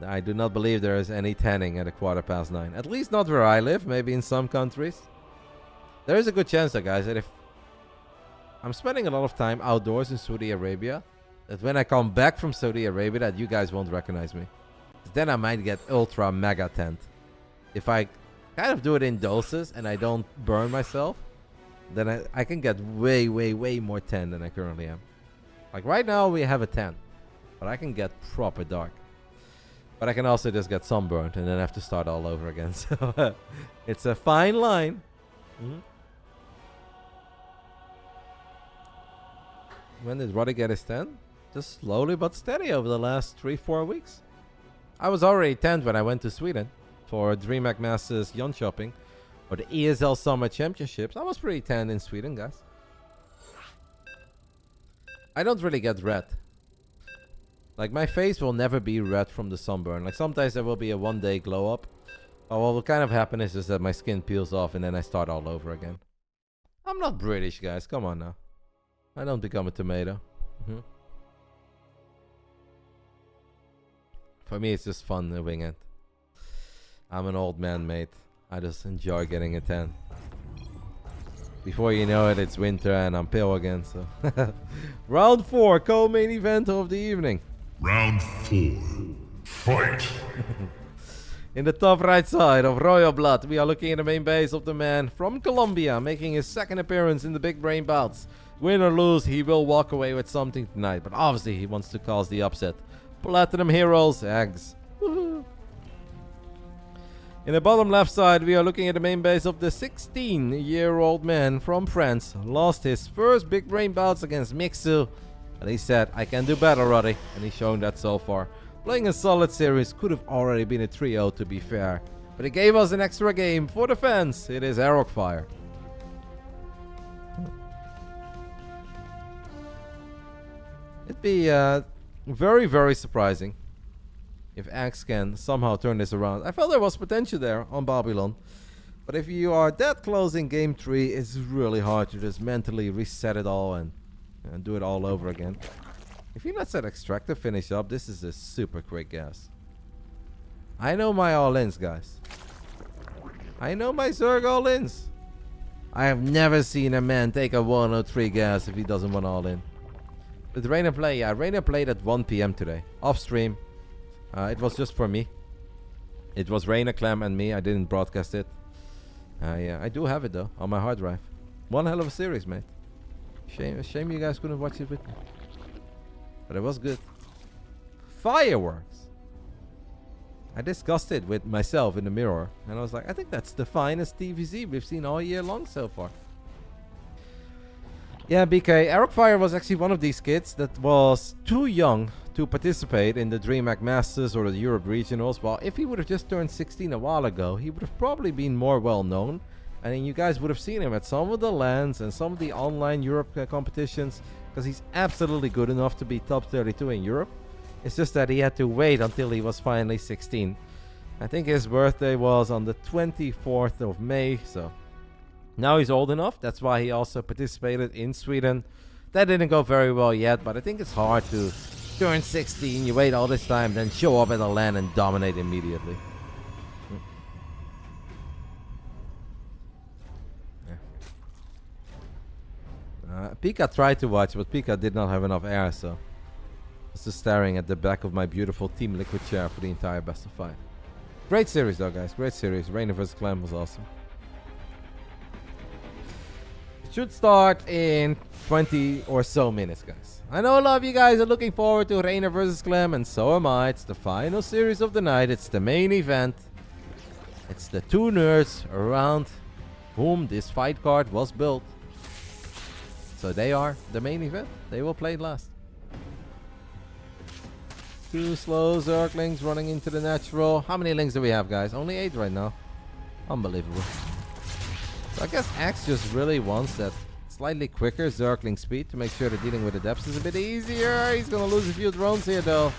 I do not believe there is any 10ing at a 9:15. At least not where I live. Maybe in some countries. There is a good chance, though, guys, that if I'm spending a lot of time outdoors in Saudi Arabia, that when I come back from Saudi Arabia, that you guys won't recognize me. Then I might get ultra mega tent. If I kind of do it in doses and I don't burn myself, then I can get way, way, way more 10 than I currently am. Like right now we have a 10, but I can get proper dark. But I can also just get sunburned and then have to start all over again. So it's a fine line. When did Roddy get his 10? Just slowly but steady over the last 3-4 weeks. I was already 10 when I went to Sweden for DreamHack Masters Yon Shopping. Or the ESL Summer Championships. I was pretty 10 in Sweden, guys. I don't really get red. Like, my face will never be red from the sunburn. Like, sometimes there will be a 1-day glow up. But what will kind of happen is just that my skin peels off and then I start all over again. I'm not British, guys. Come on now. I don't become a tomato. For me, it's just fun to wing it. I'm an old man, mate. I just enjoy getting a 10. Before you know it, it's winter and I'm pale again. So round 4, co-main event of the evening. Round 4. Fight! In the top right side of Royal Blood, we are looking at the main base of the man from Colombia, making his second appearance in the Big Brain Bouts. Win or lose, he will walk away with something tonight, but obviously he wants to cause the upset. Platinum Heroes, eGGz. Woohoo! In the bottom left side, we are looking at the main base of the 16-year-old man from France. Lost his first Big Brain Bouts against Mixu, and he said, I can do better, Roddy, and he's shown that so far. Playing a solid series, could have already been a 3-0 to be fair, but he gave us an extra game for the fans. It is Arrogfire. It'd be very, very surprising if eGGz can somehow turn this around. I felt there was potential there on Babylon, but if you are that close in game 3, it's really hard to just mentally reset it all and do it all over again. If he lets that extractor finish up, this is a super quick gas. I know my all-ins, guys. I know my Zerg all-ins. I have never seen a man take a 103 gas if he doesn't want all-in. Did Rainer play? Yeah, Rainer played at 1 PM today. Off stream. It was just for me. It was Rainer, Clem, and me. I didn't broadcast it. Yeah, I do have it though on my hard drive. One hell of a series, mate. Shame you guys couldn't watch it with me. But it was good. Fireworks. I discussed it with myself in the mirror, and I was like, I think that's the finest TVZ we've seen all year long so far. Yeah, BK, Arrogfire was actually one of these kids that was too young to participate in the DreamHack Masters or the Europe Regionals. Well, if he would have just turned 16 a while ago, he would have probably been more well known. I mean, you guys would have seen him at some of the LANs and some of the online Europe competitions, because he's absolutely good enough to be top 32 in Europe. It's just that he had to wait until he was finally 16. I think his birthday was on the 24th of May, so now he's old enough. That's why he also participated in Sweden. That didn't go very well yet, but I think it's hard to turn 16, you wait all this time, then show up at a LAN and dominate immediately. Pika tried to watch, but Pika did not have enough air, so I was just staring at the back of my beautiful Team Liquid chair for the entire best of 5. Great series though, guys. Great series. Rainer vs. Clem was awesome. It should start in 20 or so minutes, guys. I know a lot of you guys are looking forward to Rainer vs. Clem, and so am I. It's the final series of the night. It's the main event. It's the two nerds around whom this fight card was built. So they are the main event. They will play last. Two slow Zerglings running into the natural. How many links do we have, guys? Only 8 right now. Unbelievable. So I guess eGGz just really wants that slightly quicker Zergling speed to make sure that dealing with the depths is a bit easier. He's gonna lose a few drones here though.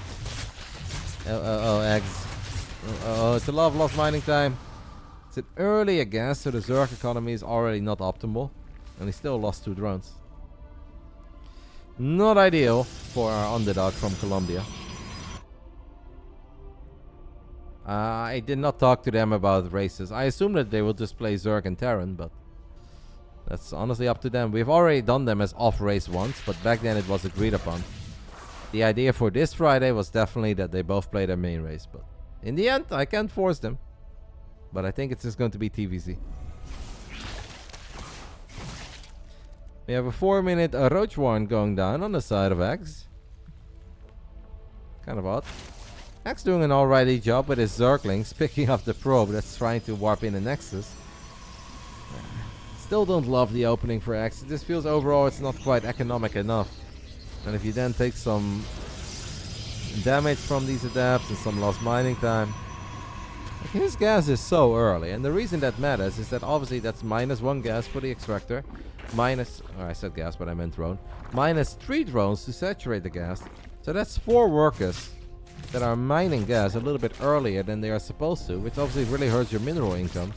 eGGz. It's a lot of lost mining time. It's an early gas, so the Zerg economy is already not optimal. And he still lost 2 drones. Not ideal for our underdog from Colombia. I did not talk to them about races. I assume that they will just play Zerg and Terran, but that's honestly up to them. We've already done them as off race once, but back then it was agreed upon. The idea for this Friday was definitely that they both play their main race, but in the end, I can't force them. But I think it's just going to be TVZ. We have a 4-minute Roach Warren going down on the side of eGGz. Kind of odd. eGGz doing an alrighty job with his Zerglings, picking up the probe that's trying to warp in the Nexus. Still don't love the opening for eGGz. It just feels overall it's not quite economic enough. And if you then take some damage from these adapts and some lost mining time, his gas is so early, and the reason that matters is that obviously that's -1 gas for the extractor, I said gas but I meant drone, -3 drones to saturate the gas, so that's 4 workers that are mining gas a little bit earlier than they are supposed to, which obviously really hurts your mineral income.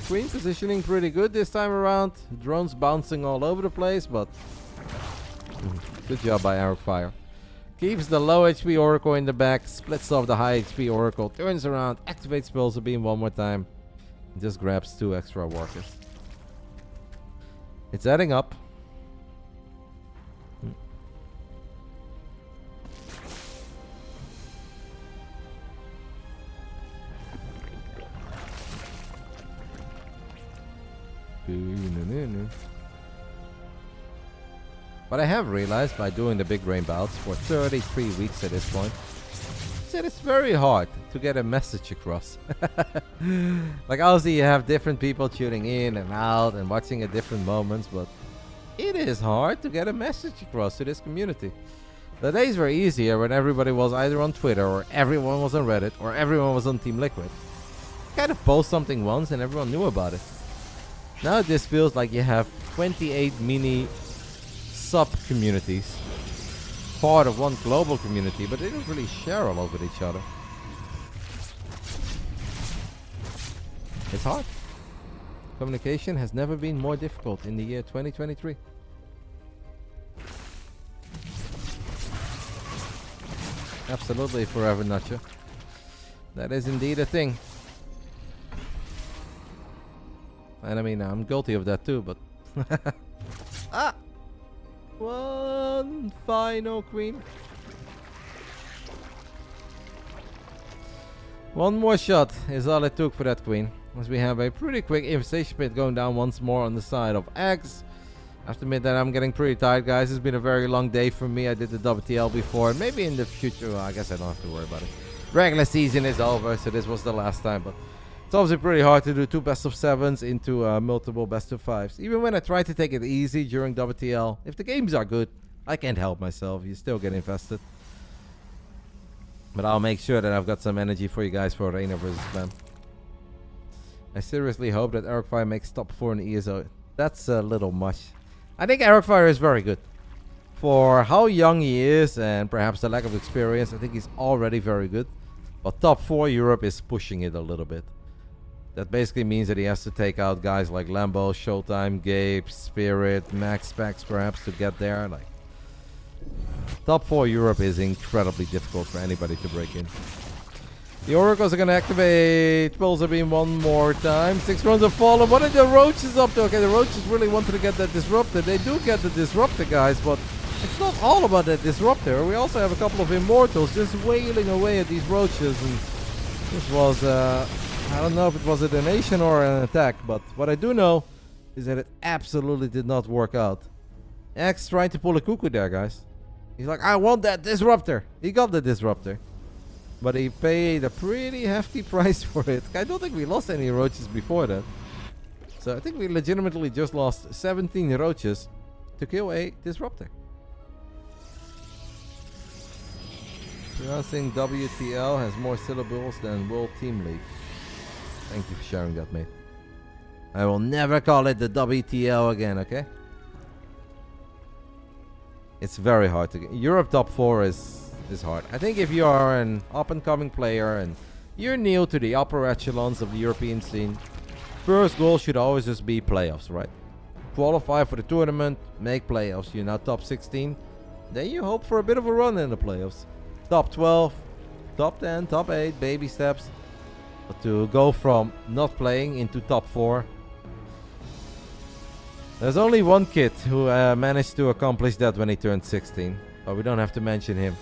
Queen positioning pretty good this time around, drones bouncing all over the place, but good job by Arrogfire. Keeps the low HP Oracle in the back, splits off the high HP Oracle, turns around, activates Pulsar Beam one more time, and just grabs 2 extra workers. It's adding up. But I have realized by doing the big brain bouts for 33 weeks at this point, that it's very hard to get a message across. Like obviously you have different people tuning in and out and watching at different moments, but it is hard to get a message across to this community. The days were easier when everybody was either on Twitter or everyone was on Reddit or everyone was on Team Liquid. Kind of post something once and everyone knew about it. Now it just feels like you have 28 mini sub-communities, part of one global community, but they don't really share a lot with each other. It's hard. Communication has never been more difficult in the year 2023. Absolutely, Forever Nutcher. That is indeed a thing. And I mean, I'm guilty of that too, but... Ah! One final queen. One more shot is all it took for that queen. As we have a pretty quick infestation pit going down once more on the side of eGGz. I have to admit that I'm getting pretty tired, guys. It's been a very long day for me. I did the WTL before, and maybe in the future, well, I guess I don't have to worry about it. Regular season is over, so this was the last time, but it's obviously pretty hard to do 2 best of 7s into multiple best of 5s. Even when I try to take it easy during WTL, if the games are good, I can't help myself. You still get invested. But I'll make sure that I've got some energy for you guys for Reina versus Clem. I seriously hope that Arrogfire makes top 4 in ESO. That's a little much. I think Arrogfire is very good. For how young he is and perhaps the lack of experience, I think he's already very good. But top 4 Europe is pushing it a little bit. That basically means that he has to take out guys like Lambo, Showtime, Gabe, Spirit, Max Specs perhaps to get there. Like, top 4 Europe is incredibly difficult for anybody to break in. The Oracles are going to activate Pulsar Beam one more time. 6 runs have fallen. What are the Roaches up to? Okay, the Roaches really wanted to get that Disruptor. They do get the Disruptor, guys, but it's not all about that Disruptor. We also have a couple of Immortals just wailing away at these Roaches. And this was, I don't know if it was a donation or an attack, but what I do know is that it absolutely did not work out. eGGz trying to pull a cuckoo there, guys. He's like, I want that Disruptor. He got the Disruptor. But he paid a pretty hefty price for it. I don't think we lost any Roaches before that. So I think we legitimately just lost 17 Roaches to kill a Disruptor. Pronouncing WTL has more syllables than World Team League. Thank you for sharing that, mate. I will never call it the WTL again, okay? It's very hard to get. Europe top 4 is hard. I think if you are an up-and-coming player and you're new to the upper echelons of the European scene, first goal should always just be playoffs, right? Qualify for the tournament, make playoffs. You're now top 16. Then you hope for a bit of a run in the playoffs. Top 12, top 10, top 8, baby steps. But to go from not playing into top 4, there's only one kid who managed to accomplish that when he turned 16. But we don't have to mention him.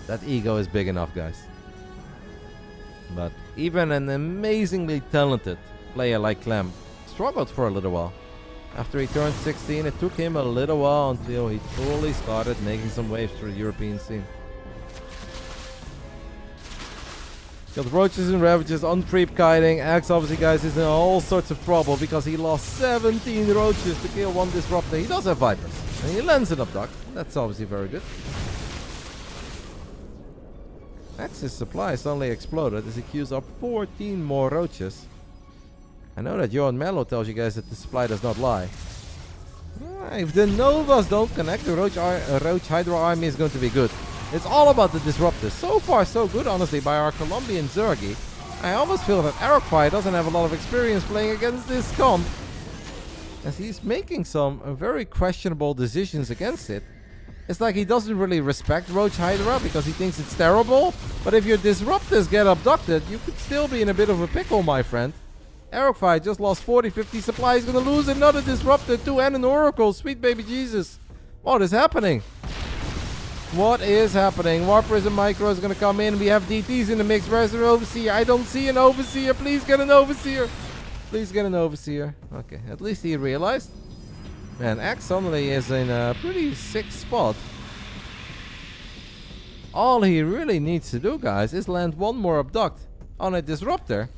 That ego is big enough, guys. But even an amazingly talented player like Clem struggled for a little while. After he turned 16, it took him a little while until he fully started making some waves through the European scene. Got Roaches and Ravages on creep kiting. eGGz obviously, guys, is in all sorts of trouble because he lost 17 Roaches to kill one Disruptor. He does have Vipers. And he lands an Abduct. That's obviously very good. eGGz's supply suddenly exploded as he queues up 14 more Roaches. I know that Johan Mello tells you guys that the supply does not lie. If the Novas don't connect, the Roach Hydra army is going to be good. It's all about the Disruptors. So far, so good, honestly, by our Colombian Zergi. I almost feel that Arrogfire doesn't have a lot of experience playing against this comp, as he's making some very questionable decisions against it. It's like he doesn't really respect Roach Hydra because he thinks it's terrible. But if your Disruptors get abducted, you could still be in a bit of a pickle, my friend. Arrogfire just lost 40-50 supply. He's going to lose another Disruptor too and an Oracle. Sweet baby Jesus. What is happening? What is happening? Warp Prism Micro is going to come in. We have DTs in the mix. Where's the Overseer? I don't see an Overseer. Please get an Overseer. Please get an overseer. Okay, at least he realized. Man, Axe suddenly is in a pretty sick spot. All he really needs to do, guys, is land one more abduct on a disruptor.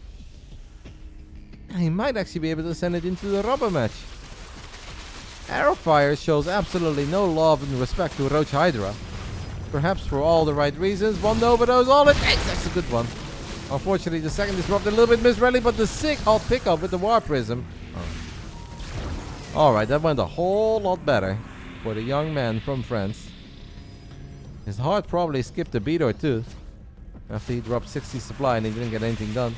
And he might actually be able to send it into the rubber match. Arrowfire shows absolutely no love and respect to Roach Hydra. Perhaps for all the right reasons. One Nova knows all it takes. That's a good one. Unfortunately, the second disruptor a little bit misread, but the sick hot pickup with the War Prism. Alright, that went a whole lot better for the young man from France. His heart probably skipped a beat or two after he dropped 60 supply and he didn't get anything done.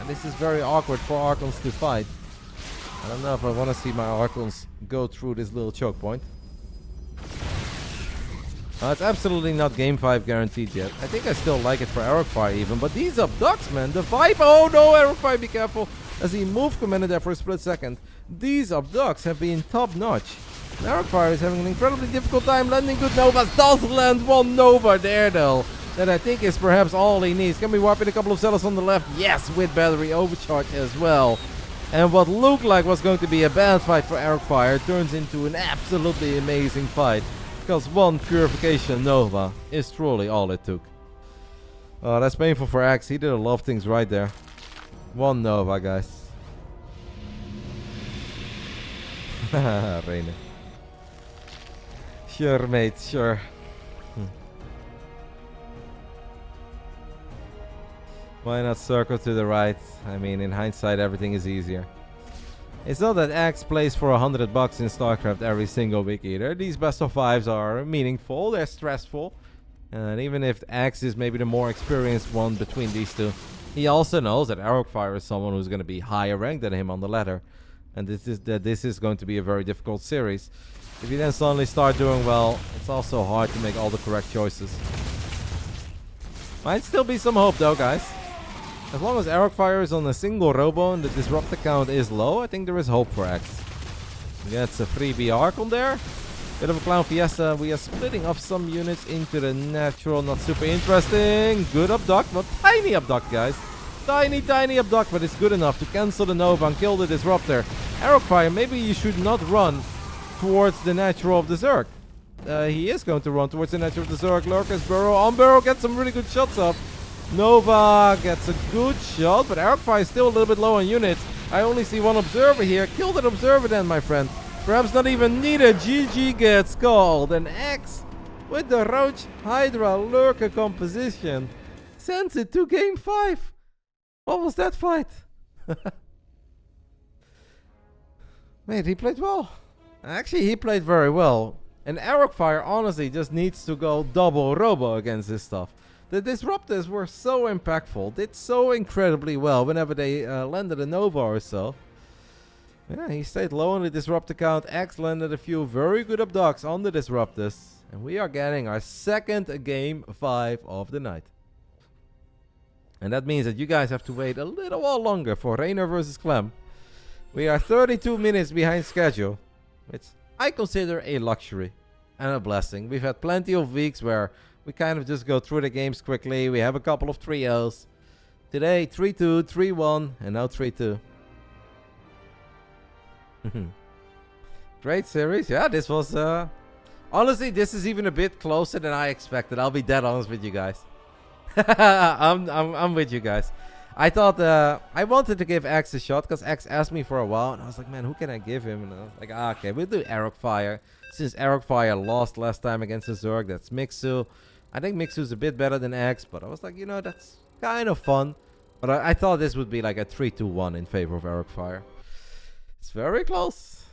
This is very awkward for Archons to fight. I don't know if I want to see my Archons go through this little choke point. It's absolutely not game 5 guaranteed yet. I think I still like it for Arrogfire even, but these abducts, man, the vibe. Oh no, Arrogfire, be careful. As he move commanded there for a split second. These abducts have been top notch. Arrogfire is having an incredibly difficult time landing good Novas. Does land one Nova there though. That I think is perhaps all he needs. Can we warp in a couple of Zealots on the left? Yes, with battery overcharge as well. And what looked like was going to be a bad fight for Arrogfire turns into an absolutely amazing fight. Because one Purification Nova is truly all it took. Oh, that's painful for Axe. He did a lot of things right there. One Nova, guys. Haha, Reine. Sure, mate, sure. Why not circle to the right? I mean, in hindsight, everything is easier. It's not that Axe plays for $100 in StarCraft every single week either. These best of 5s are meaningful, they're stressful. And even if Axe is maybe the more experienced one between these two, he also knows that Arrogfire is someone who's going to be higher ranked than him on the ladder. And this is going to be a very difficult series. If you then suddenly start doing well, it's also hard to make all the correct choices. Might still be some hope though, guys. As long as Arrogfire is on a single robo and the disruptor count is low, I think there is hope for Axe. Gets a freebie Archon there. Bit of a Clown Fiesta. We are splitting off some units into the natural, not super interesting. Good abduct, not tiny abduct, guys. Tiny abduct, but it's good enough to cancel the Nova and kill the disruptor. Arrogfire, maybe you should not run towards the natural of the Zerg. He is going to run towards the natural of the Zerg. Lurkers, Burrow. On Burrow gets some really good shots up. Nova gets a good shot, but Arrogfire is still a little bit low on units. I only see one observer here. Kill that observer then, my friend. Perhaps not even needed. GG gets called. And Axe, with the Roach Hydra Lurker composition, sends it to game 5. What was that fight? Mate, he played well. Actually, he played very well. And Arrogfire honestly just needs to go double robo against this stuff. The Disruptors were so impactful, did so incredibly well whenever they landed a Nova or so. Yeah, he stayed low on the Disruptor count. Axe landed a few very good abducts on the Disruptors. And we are getting our second game 5 of the night. And that means that you guys have to wait a little while longer for Rainer versus Clem. We are 32 minutes behind schedule, which I consider a luxury and a blessing. We've had plenty of weeks where we kind of just go through the games quickly. We have a couple of trios. Today, 3-2, 3-1, and now 3-2. Great series. Yeah, this was... honestly, this is even a bit closer than I expected. I'll be dead honest with you guys. I'm with you guys. I thought... I wanted to give Axe a shot because Axe asked me for a while. And I was like, man, who can I give him? And I was like, okay, we'll do Arrogfire. Since Arrogfire lost last time against the Zerg, that's Mixu. I think Mixu's a bit better than Axe, but I was like, you know, that's kind of fun. But I thought this would be like a 3-2-1 in favor of Arrogfire. It's very close.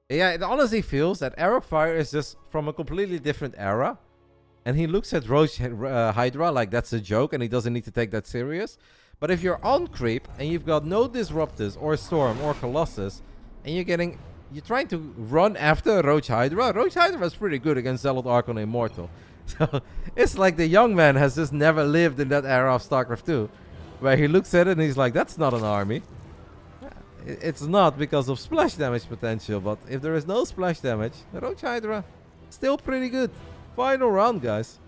Yeah, it honestly feels that Arrogfire is just from a completely different era. And he looks at Roach Hydra like that's a joke and he doesn't need to take that serious. But if you're on creep and you've got no Disruptors or Storm or Colossus, and you're trying to run after Roach Hydra. Roach Hydra is pretty good against Zealot Archon Immortal. So it's like the young man has just never lived in that era of StarCraft 2. Where he looks at it and he's like, that's not an army. It's not because of splash damage potential. But if there is no splash damage, Roach Hydra still pretty good. Final round, guys.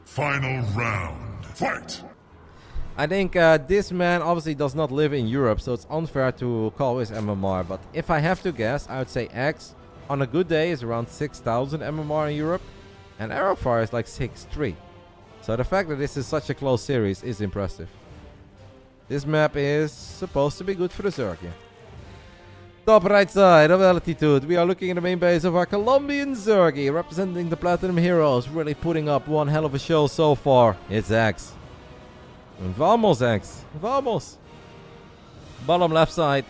Final round. Fight! I think this man obviously does not live in Europe, so it's unfair to call his MMR. But if I have to guess, I would say X on a good day is around 6,000 MMR in Europe, and Arrowfire is like 6.3. So the fact that this is such a close series is impressive. This map is supposed to be good for the Zerg, yeah. Top right side of altitude, we are looking at the main base of our Colombian Zergy, representing the Platinum Heroes, really putting up one hell of a show so far. It's X. Vamos X. Vamos. Bottom left side,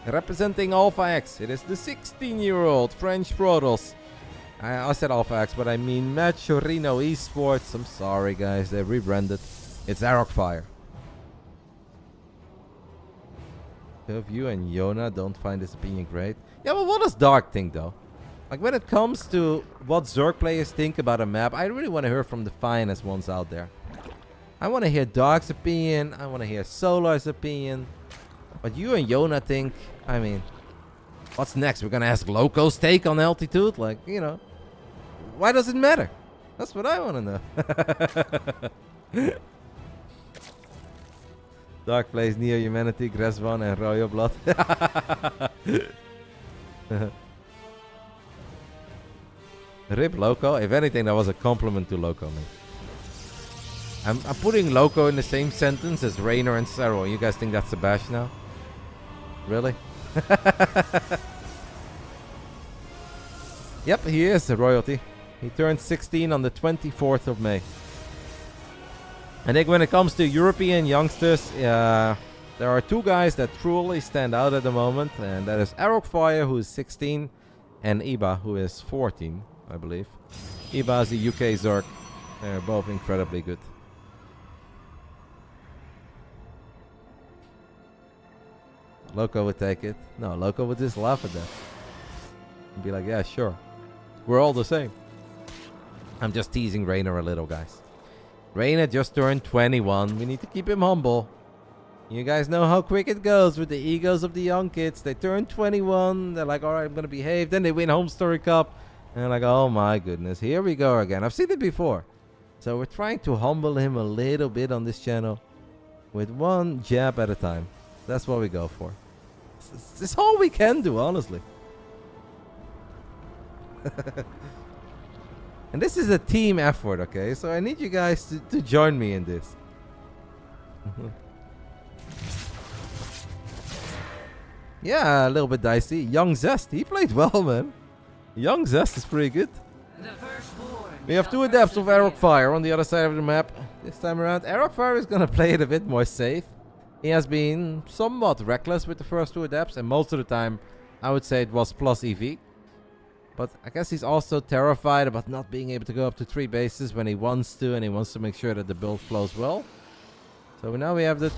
representing Alpha X. It is the 16-year-old French Protoss. I said Alpha X, but I mean Machorino Esports. I'm sorry, guys. They rebranded. It's Arrogfire. If you and Yona don't find this opinion great. Yeah, but what does Dark think, though? Like, when it comes to what Zerg players think about a map, I really want to hear from the finest ones out there. I want to hear Dark's opinion. I want to hear Solar's opinion. What you and Yona think, I mean, what's next? We're going to ask Loco's take on altitude? Like, you know, why does it matter? That's what I want to know. Dark plays Neo Humanity, Gresvan, and Royal Blood. Rip Loco. If anything, that was a compliment to Loco, man. I'm putting Loco in the same sentence as Raynor and Cyril. You guys think that's a bash now? Really? Yep, he is a royalty. He turned 16 on the 24th of May. I think when it comes to European youngsters, there are two guys that truly stand out at the moment, and that is Arrogfire, who is 16, and Iba, who is 14, I believe. Iba is a UK Zerg. They're both incredibly good. Loco would take it. No, Loco would just laugh at that. And be like, yeah, sure. We're all the same. I'm just teasing Raynor a little, guys. Raynor just turned 21. We need to keep him humble. You guys know how quick it goes with the egos of the young kids. They turn 21. They're like, all right, I'm going to behave. Then they win Home Story Cup. And they're like, oh my goodness, here we go again. I've seen it before. So we're trying to humble him a little bit on this channel. With one jab at a time. That's what we go for. This is all we can do, honestly. And this is a team effort, okay? So I need you guys to join me in this. Yeah, a little bit dicey. Young Zest, he played well, man. Young Zest is pretty good. We have two adepts of Arrogfire on the other side of the map. This time around, Arrogfire is going to play it a bit more safe. He has been somewhat reckless with the first two adepts, and most of the time, I would say it was plus EV. But I guess he's also terrified about not being able to go up to 3 bases when he wants to, and he wants to make sure that the build flows well. So now we have the...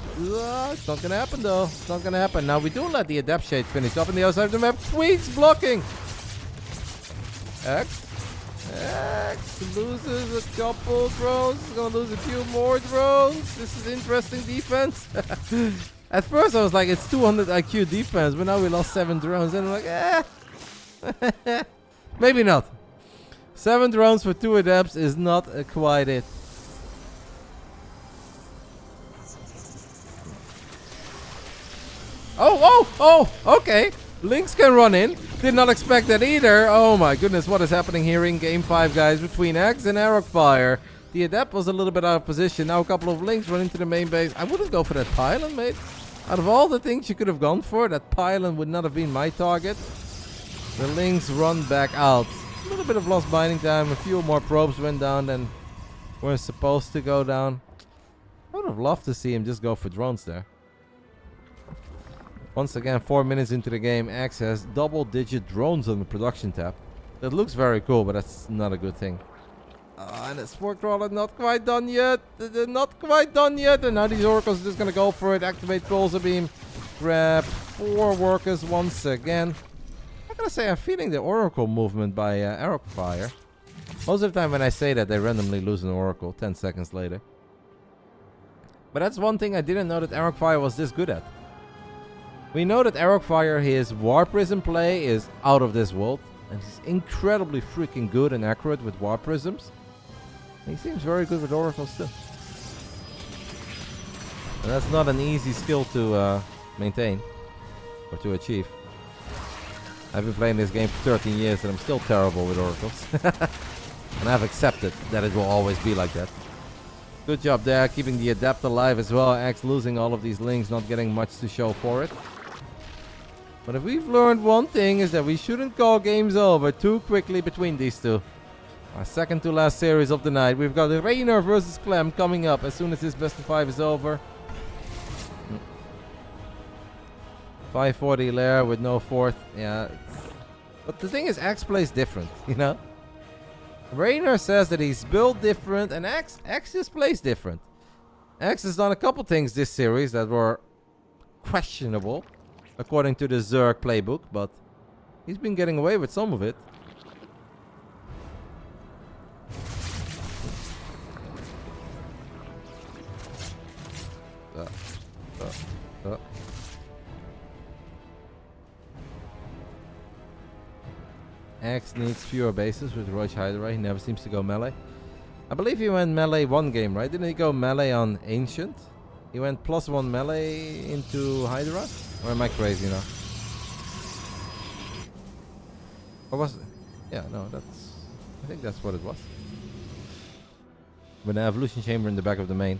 it's not going to happen, though. It's not going to happen. Now we do let the Adept Shade finish up on the other side of the map. Tweets blocking! X loses a couple drones. He's going to lose a few more drones. This is interesting defense. At first I was like, it's 200 IQ defense, but now we lost 7 drones. And I'm like, maybe not. 7 drones for 2 adepts is not quite it. Oh, okay. Lynx can run in. Did not expect that either. Oh my goodness, what is happening here in game 5, guys, between X and Arrogfire. The adept was a little bit out of position. Now a couple of Lynx run into the main base. I wouldn't go for that pylon, mate. Out of all the things you could have gone for, that pylon would not have been my target. The Lynx run back out. A little bit of lost binding time. A few more probes went down than were supposed to go down. I would have loved to see him just go for drones there. Once again, 4 minutes into the game, X has double-digit drones on the production tab. That looks very cool, but that's not a good thing. And it's Spore Crawler not quite done yet. Not quite done yet. And now these Oracles are just going to go for it. Activate Pulsar Beam. Grab 4 workers once again. I'm going to say I'm feeling the Oracle movement by Arrogfire. Most of the time when I say that, they randomly lose an Oracle 10 seconds later. But that's one thing I didn't know that Arrogfire was this good at. We know that Arrogfire, his Warp Prism play is out of this world. And he's incredibly freaking good and accurate with Warp Prisms. He seems very good with Oracles too. And that's not an easy skill to maintain or to achieve. I've been playing this game for 13 years and I'm still terrible with oracles. And I've accepted that it will always be like that. Good job there, keeping the adept alive as well. Axe losing all of these links, not getting much to show for it. But if we've learned one thing, is that we shouldn't call games over too quickly between these two. Our second to last series of the night. We've got Rainer versus Clem coming up as soon as this best of 5 is over. 540 Lair with no fourth. Yeah. But the thing is, Axe plays different, you know? Rainer says that he's built different, and Axe just plays different. Axe has done a couple things this series that were questionable, according to the Zerg playbook, but he's been getting away with some of it. Axe needs fewer bases with Roach Hydra. He never seems to go melee. I believe he went melee one game, right? Didn't he go melee on Ancient? He went +1 melee into Hydra? Or am I crazy now? Or was it? Yeah, no, that's... I think that's what it was. With an evolution chamber in the back of the main.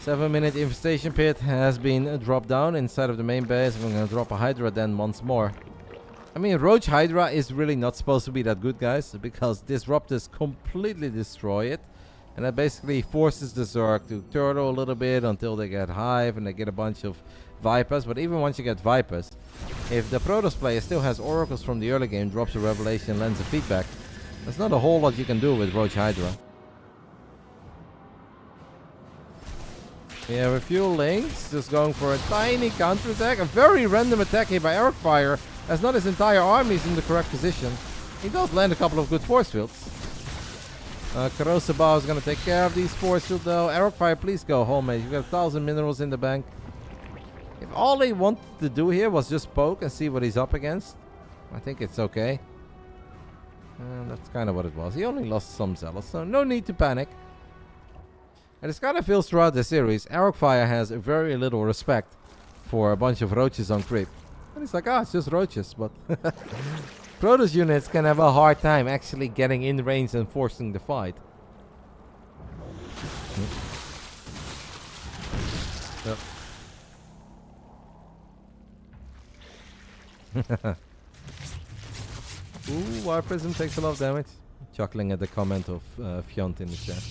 7-minute infestation pit has been dropped down inside of the main base. I'm going to drop a Hydra then once more. I mean, Roach Hydra is really not supposed to be that good, guys, because Disruptors completely destroy it. And that basically forces the Zerg to turtle a little bit until they get Hive and they get a bunch of Vipers. But even once you get Vipers, if the Protoss player still has Oracles from the early game, drops a Revelation, lends a feedback, there's not a whole lot you can do with Roach Hydra. We have a few links, just going for a tiny counterattack. A very random attack here by Arrogfire, as not his entire army is in the correct position. He does land a couple of good force fields. Corrosive Bow is going to take care of these force fields though. Arrogfire, please go home, mate. You've got 1,000 minerals in the bank. If all he wanted to do here was just poke and see what he's up against, I think it's okay. That's kind of what it was. He only lost some zealots, so no need to panic. And it kind of feels throughout the series, Arrogfire has very little respect for a bunch of roaches on creep. And it's like, it's just roaches, but Protoss units can have a hard time actually getting in range and forcing the fight. Ooh, War Prism takes a lot of damage. Chuckling at the comment of Fjont in the chat.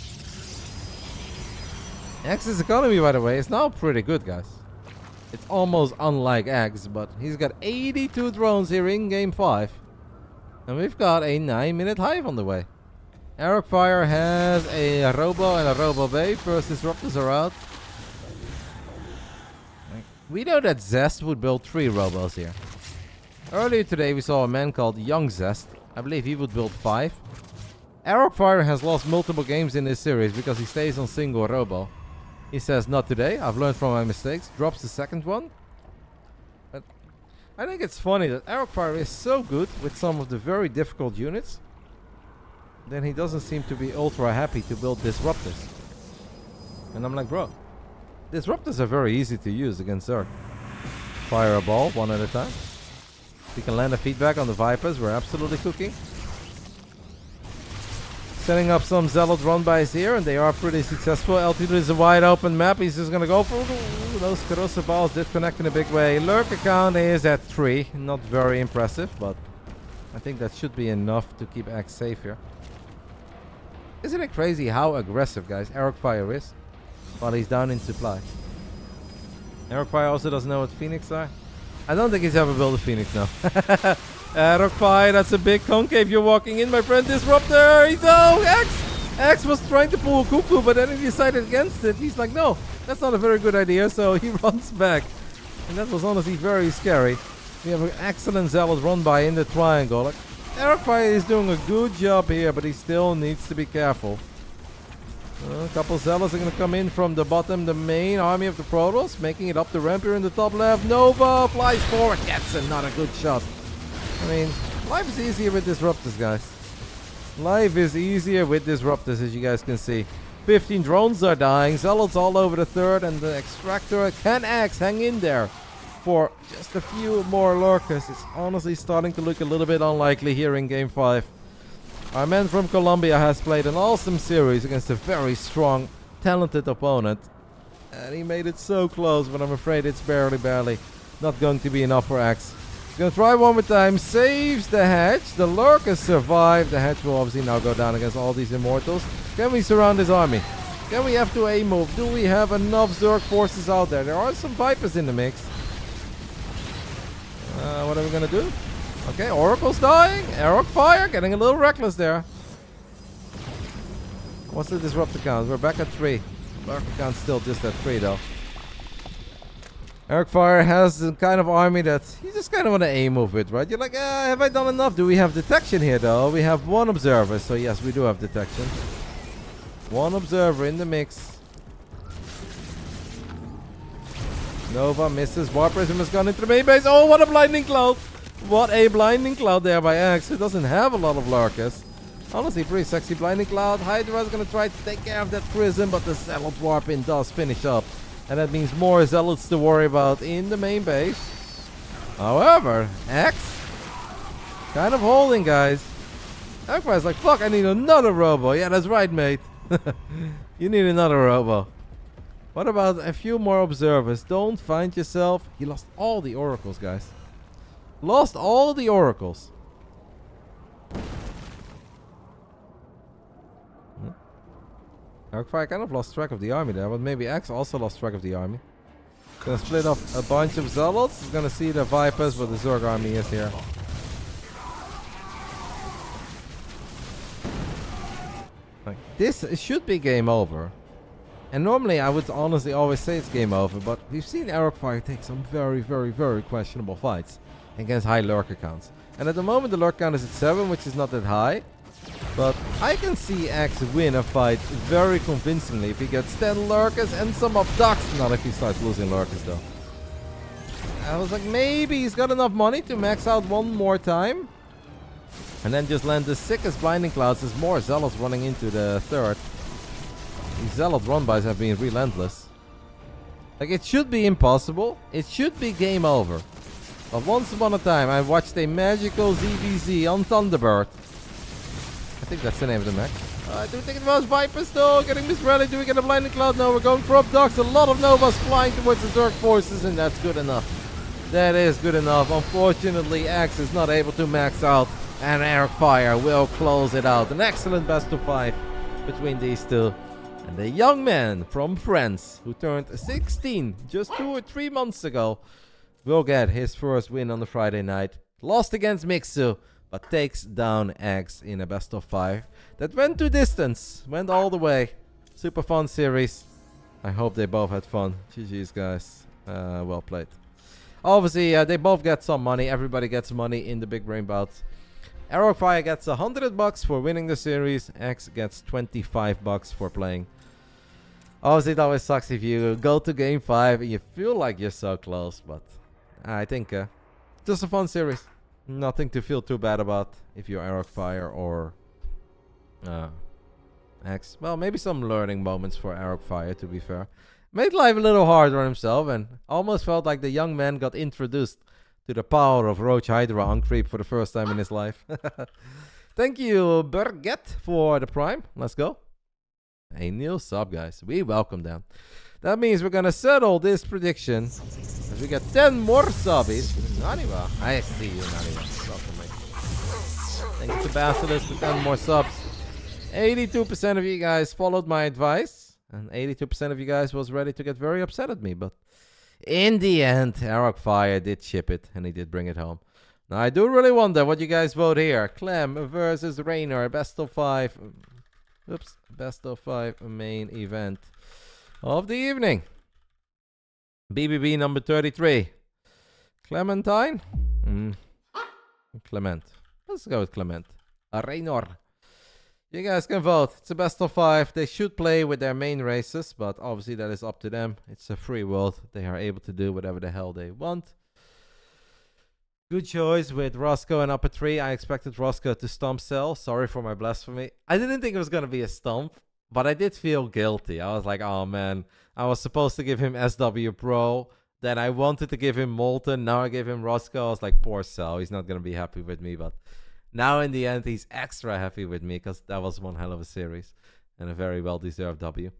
Axe's economy, by the way, is now pretty good, guys. It's almost unlike Axe, but he's got 82 drones here in Game 5. And we've got a 9-minute Hive on the way. Arrogfire has a Robo and a Robo Bay. First Disruptors are out. We know that Zest would build 3 Robos here. Earlier today we saw a man called Young Zest. I believe he would build 5. Arrogfire has lost multiple games in this series because he stays on single Robo. He says, not today, I've learned from my mistakes. Drops the second one. But I think it's funny that Arrogfire is so good with some of the very difficult units. Then he doesn't seem to be ultra happy to build Disruptors. And I'm like, bro, Disruptors are very easy to use against Zerg. Fire a ball one at a time. If you can land a feedback on the Vipers, we're absolutely cooking. Setting up some Zealot run-bys here, and they are pretty successful. Altitude is a wide open map. He's just going to go for those corrosive balls. Did connect in a big way. Lurk account is at 3. Not very impressive, but I think that should be enough to keep Axe safe here. Isn't it crazy how aggressive, guys, Arrogfire is while he's down in supply? Arrogfire also doesn't know what Phoenix are. I don't think he's ever built a Phoenix now. Arrogfire, that's a big concave you're walking in, my friend. Disruptor, he's Axe was trying to pull a cuckoo, but then he decided against it. He's like, no, that's not a very good idea, so he runs back. And that was honestly very scary. We have an excellent Zealot run by in the triangle. Like, Arrogfire is doing a good job here, but he still needs to be careful. A couple Zealots are going to come in from the bottom, the main army of the Protoss, making it up the ramp here in the top left. Nova flies forward, gets another good shot. I mean, life is easier with Disruptors, guys. Life is easier with Disruptors, as you guys can see. 15 drones are dying. Zealots all over the third, and the extractor can X hang in there for just a few more lurkers. It's honestly starting to look a little bit unlikely here in Game 5. Our man from Colombia has played an awesome series against a very strong, talented opponent. And he made it so close, but I'm afraid it's barely not going to be enough for X. He's going to try one more time, saves the hedge. The lurkers survive. The hedge will obviously now go down against all these immortals. Can we surround his army? Can we have to A move? Do we have enough Zerg forces out there? There are some Vipers in the mix. What are we going to do? Okay, Oracle's dying. Arrogfire getting a little reckless there. What's the disruptor count? We're back at 3. Lurker count's still just at 3 though. Arrogfire has the kind of army that you just kind of want to aim move with, right? You're like, have I done enough? Do we have detection here though? We have 1 observer, so yes, we do have detection. 1 observer in the mix. Nova misses. War Prism has gone into the main base. Oh, what a blinding cloud! What a blinding cloud there by Axe, who doesn't have a lot of lurkers. Honestly, pretty sexy blinding cloud. Hydra's gonna try to take care of that prism, but the Zealot Warp in does finish up. And that means more Zealots to worry about in the main base. However, Axe kind of holding, guys. Arrogfire's like, fuck, I need another robo. Yeah, that's right, mate. You need another robo. What about a few more observers? Don't find yourself... He lost all the oracles, guys. Lost all the oracles. Arrogfire kind of lost track of the army there, but maybe X also lost track of the army. Gonna split up a bunch of Zealots. He's gonna see the Vipers, but the Zerg army is here. Like, this should be game over. And normally I would honestly always say it's game over, but we've seen Arrogfire take some very questionable fights against high lurker counts. And at the moment the lurker count is at 7, which is not that high. But I can see X win a fight very convincingly if he gets 10 lurkers and some abducts. Not if he starts losing lurkers though. I was like, maybe he's got enough money to max out one more time. And then just land the sickest blinding clouds as more Zealots running into the third. These Zealot run-bys have been relentless. Like, it should be impossible. It should be game over. But once upon a time, I watched a magical ZVZ on Thunderbird. I think that's the name of the mech. I do think it was Vipers though. Getting Miss Rally. Do we get a blinding cloud? No, we're going for abducts. A lot of Novas flying towards the Zerg forces, and that's good enough. That is good enough. Unfortunately, Axe is not able to max out, and Arrogfire will close it out. An excellent best of 5 between these two. And the young man from France, who turned 16 just 2 or 3 months ago, will get his first win on the Friday night. Lost against Mixu, but takes down X in a best of 5 that went to distance, went all the way. Super fun series. I hope they both had fun. GG's, guys. Well played. Obviously, they both get some money. Everybody gets money in the Big Brain Bouts. Arrogfire gets $100 for winning the series. X gets $25 for playing. Obviously, it always sucks if you go to game 5 and you feel like you're so close. But I think just a fun series. Nothing to feel too bad about if you're Arrogfire or X. Well, maybe some learning moments for Arrogfire, to be fair. Made life a little harder on himself and almost felt like the young man got introduced to the power of Roach Hydra on creep for the first time in his life. Thank you, Birgit, for the prime. Let's go. A new sub, guys. We welcome them. That means we're gonna settle this prediction as we get 10 more subbies. Naniwa. I see you, Naniwa. Welcome, mate. Thank you to Basilisk for 10 more subs. 82% of you guys followed my advice, and 82% of you guys was ready to get very upset at me, but in the end, Arrogfire did ship it, and he did bring it home. Now, I do really wonder what you guys vote here. Clem versus Raynor, best of 5. Oops, best of 5 main event of the evening. BBB number 33. Clementine? Clement. Let's go with Clement. Raynor. You guys can vote. It's a best of 5. They should play with their main races, but obviously that is up to them. It's a free world. They are able to do whatever the hell they want. Good choice with Roscoe and upper 3. I expected Roscoe to stomp Cell. Sorry for my blasphemy. I didn't think it was going to be a stomp, But I did feel guilty. I was like, oh man, I was supposed to give him SW Pro. Then I wanted to give him Molten. Now I gave him Roscoe. I was like, poor Cell. He's not going to be happy with me. But now in the end, he's extra happy with me because that was one hell of a series and a very well-deserved W.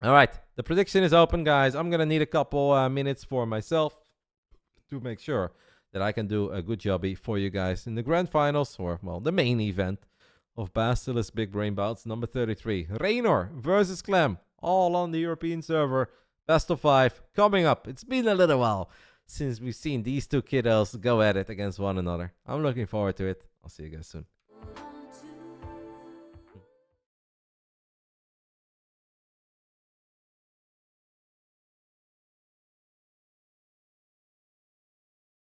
All right. The prediction is open, guys. I'm going to need a couple minutes for myself to make sure that I can do a good jobby for you guys in the grand finals, or, well, the main event of Basilisk Big Brain Bouts number 33. Raynor versus Clem, all on the European server. Best of 5 coming up. It's been a little while since we've seen these two kiddos go at it against one another. I'm looking forward to it. I'll see you guys soon.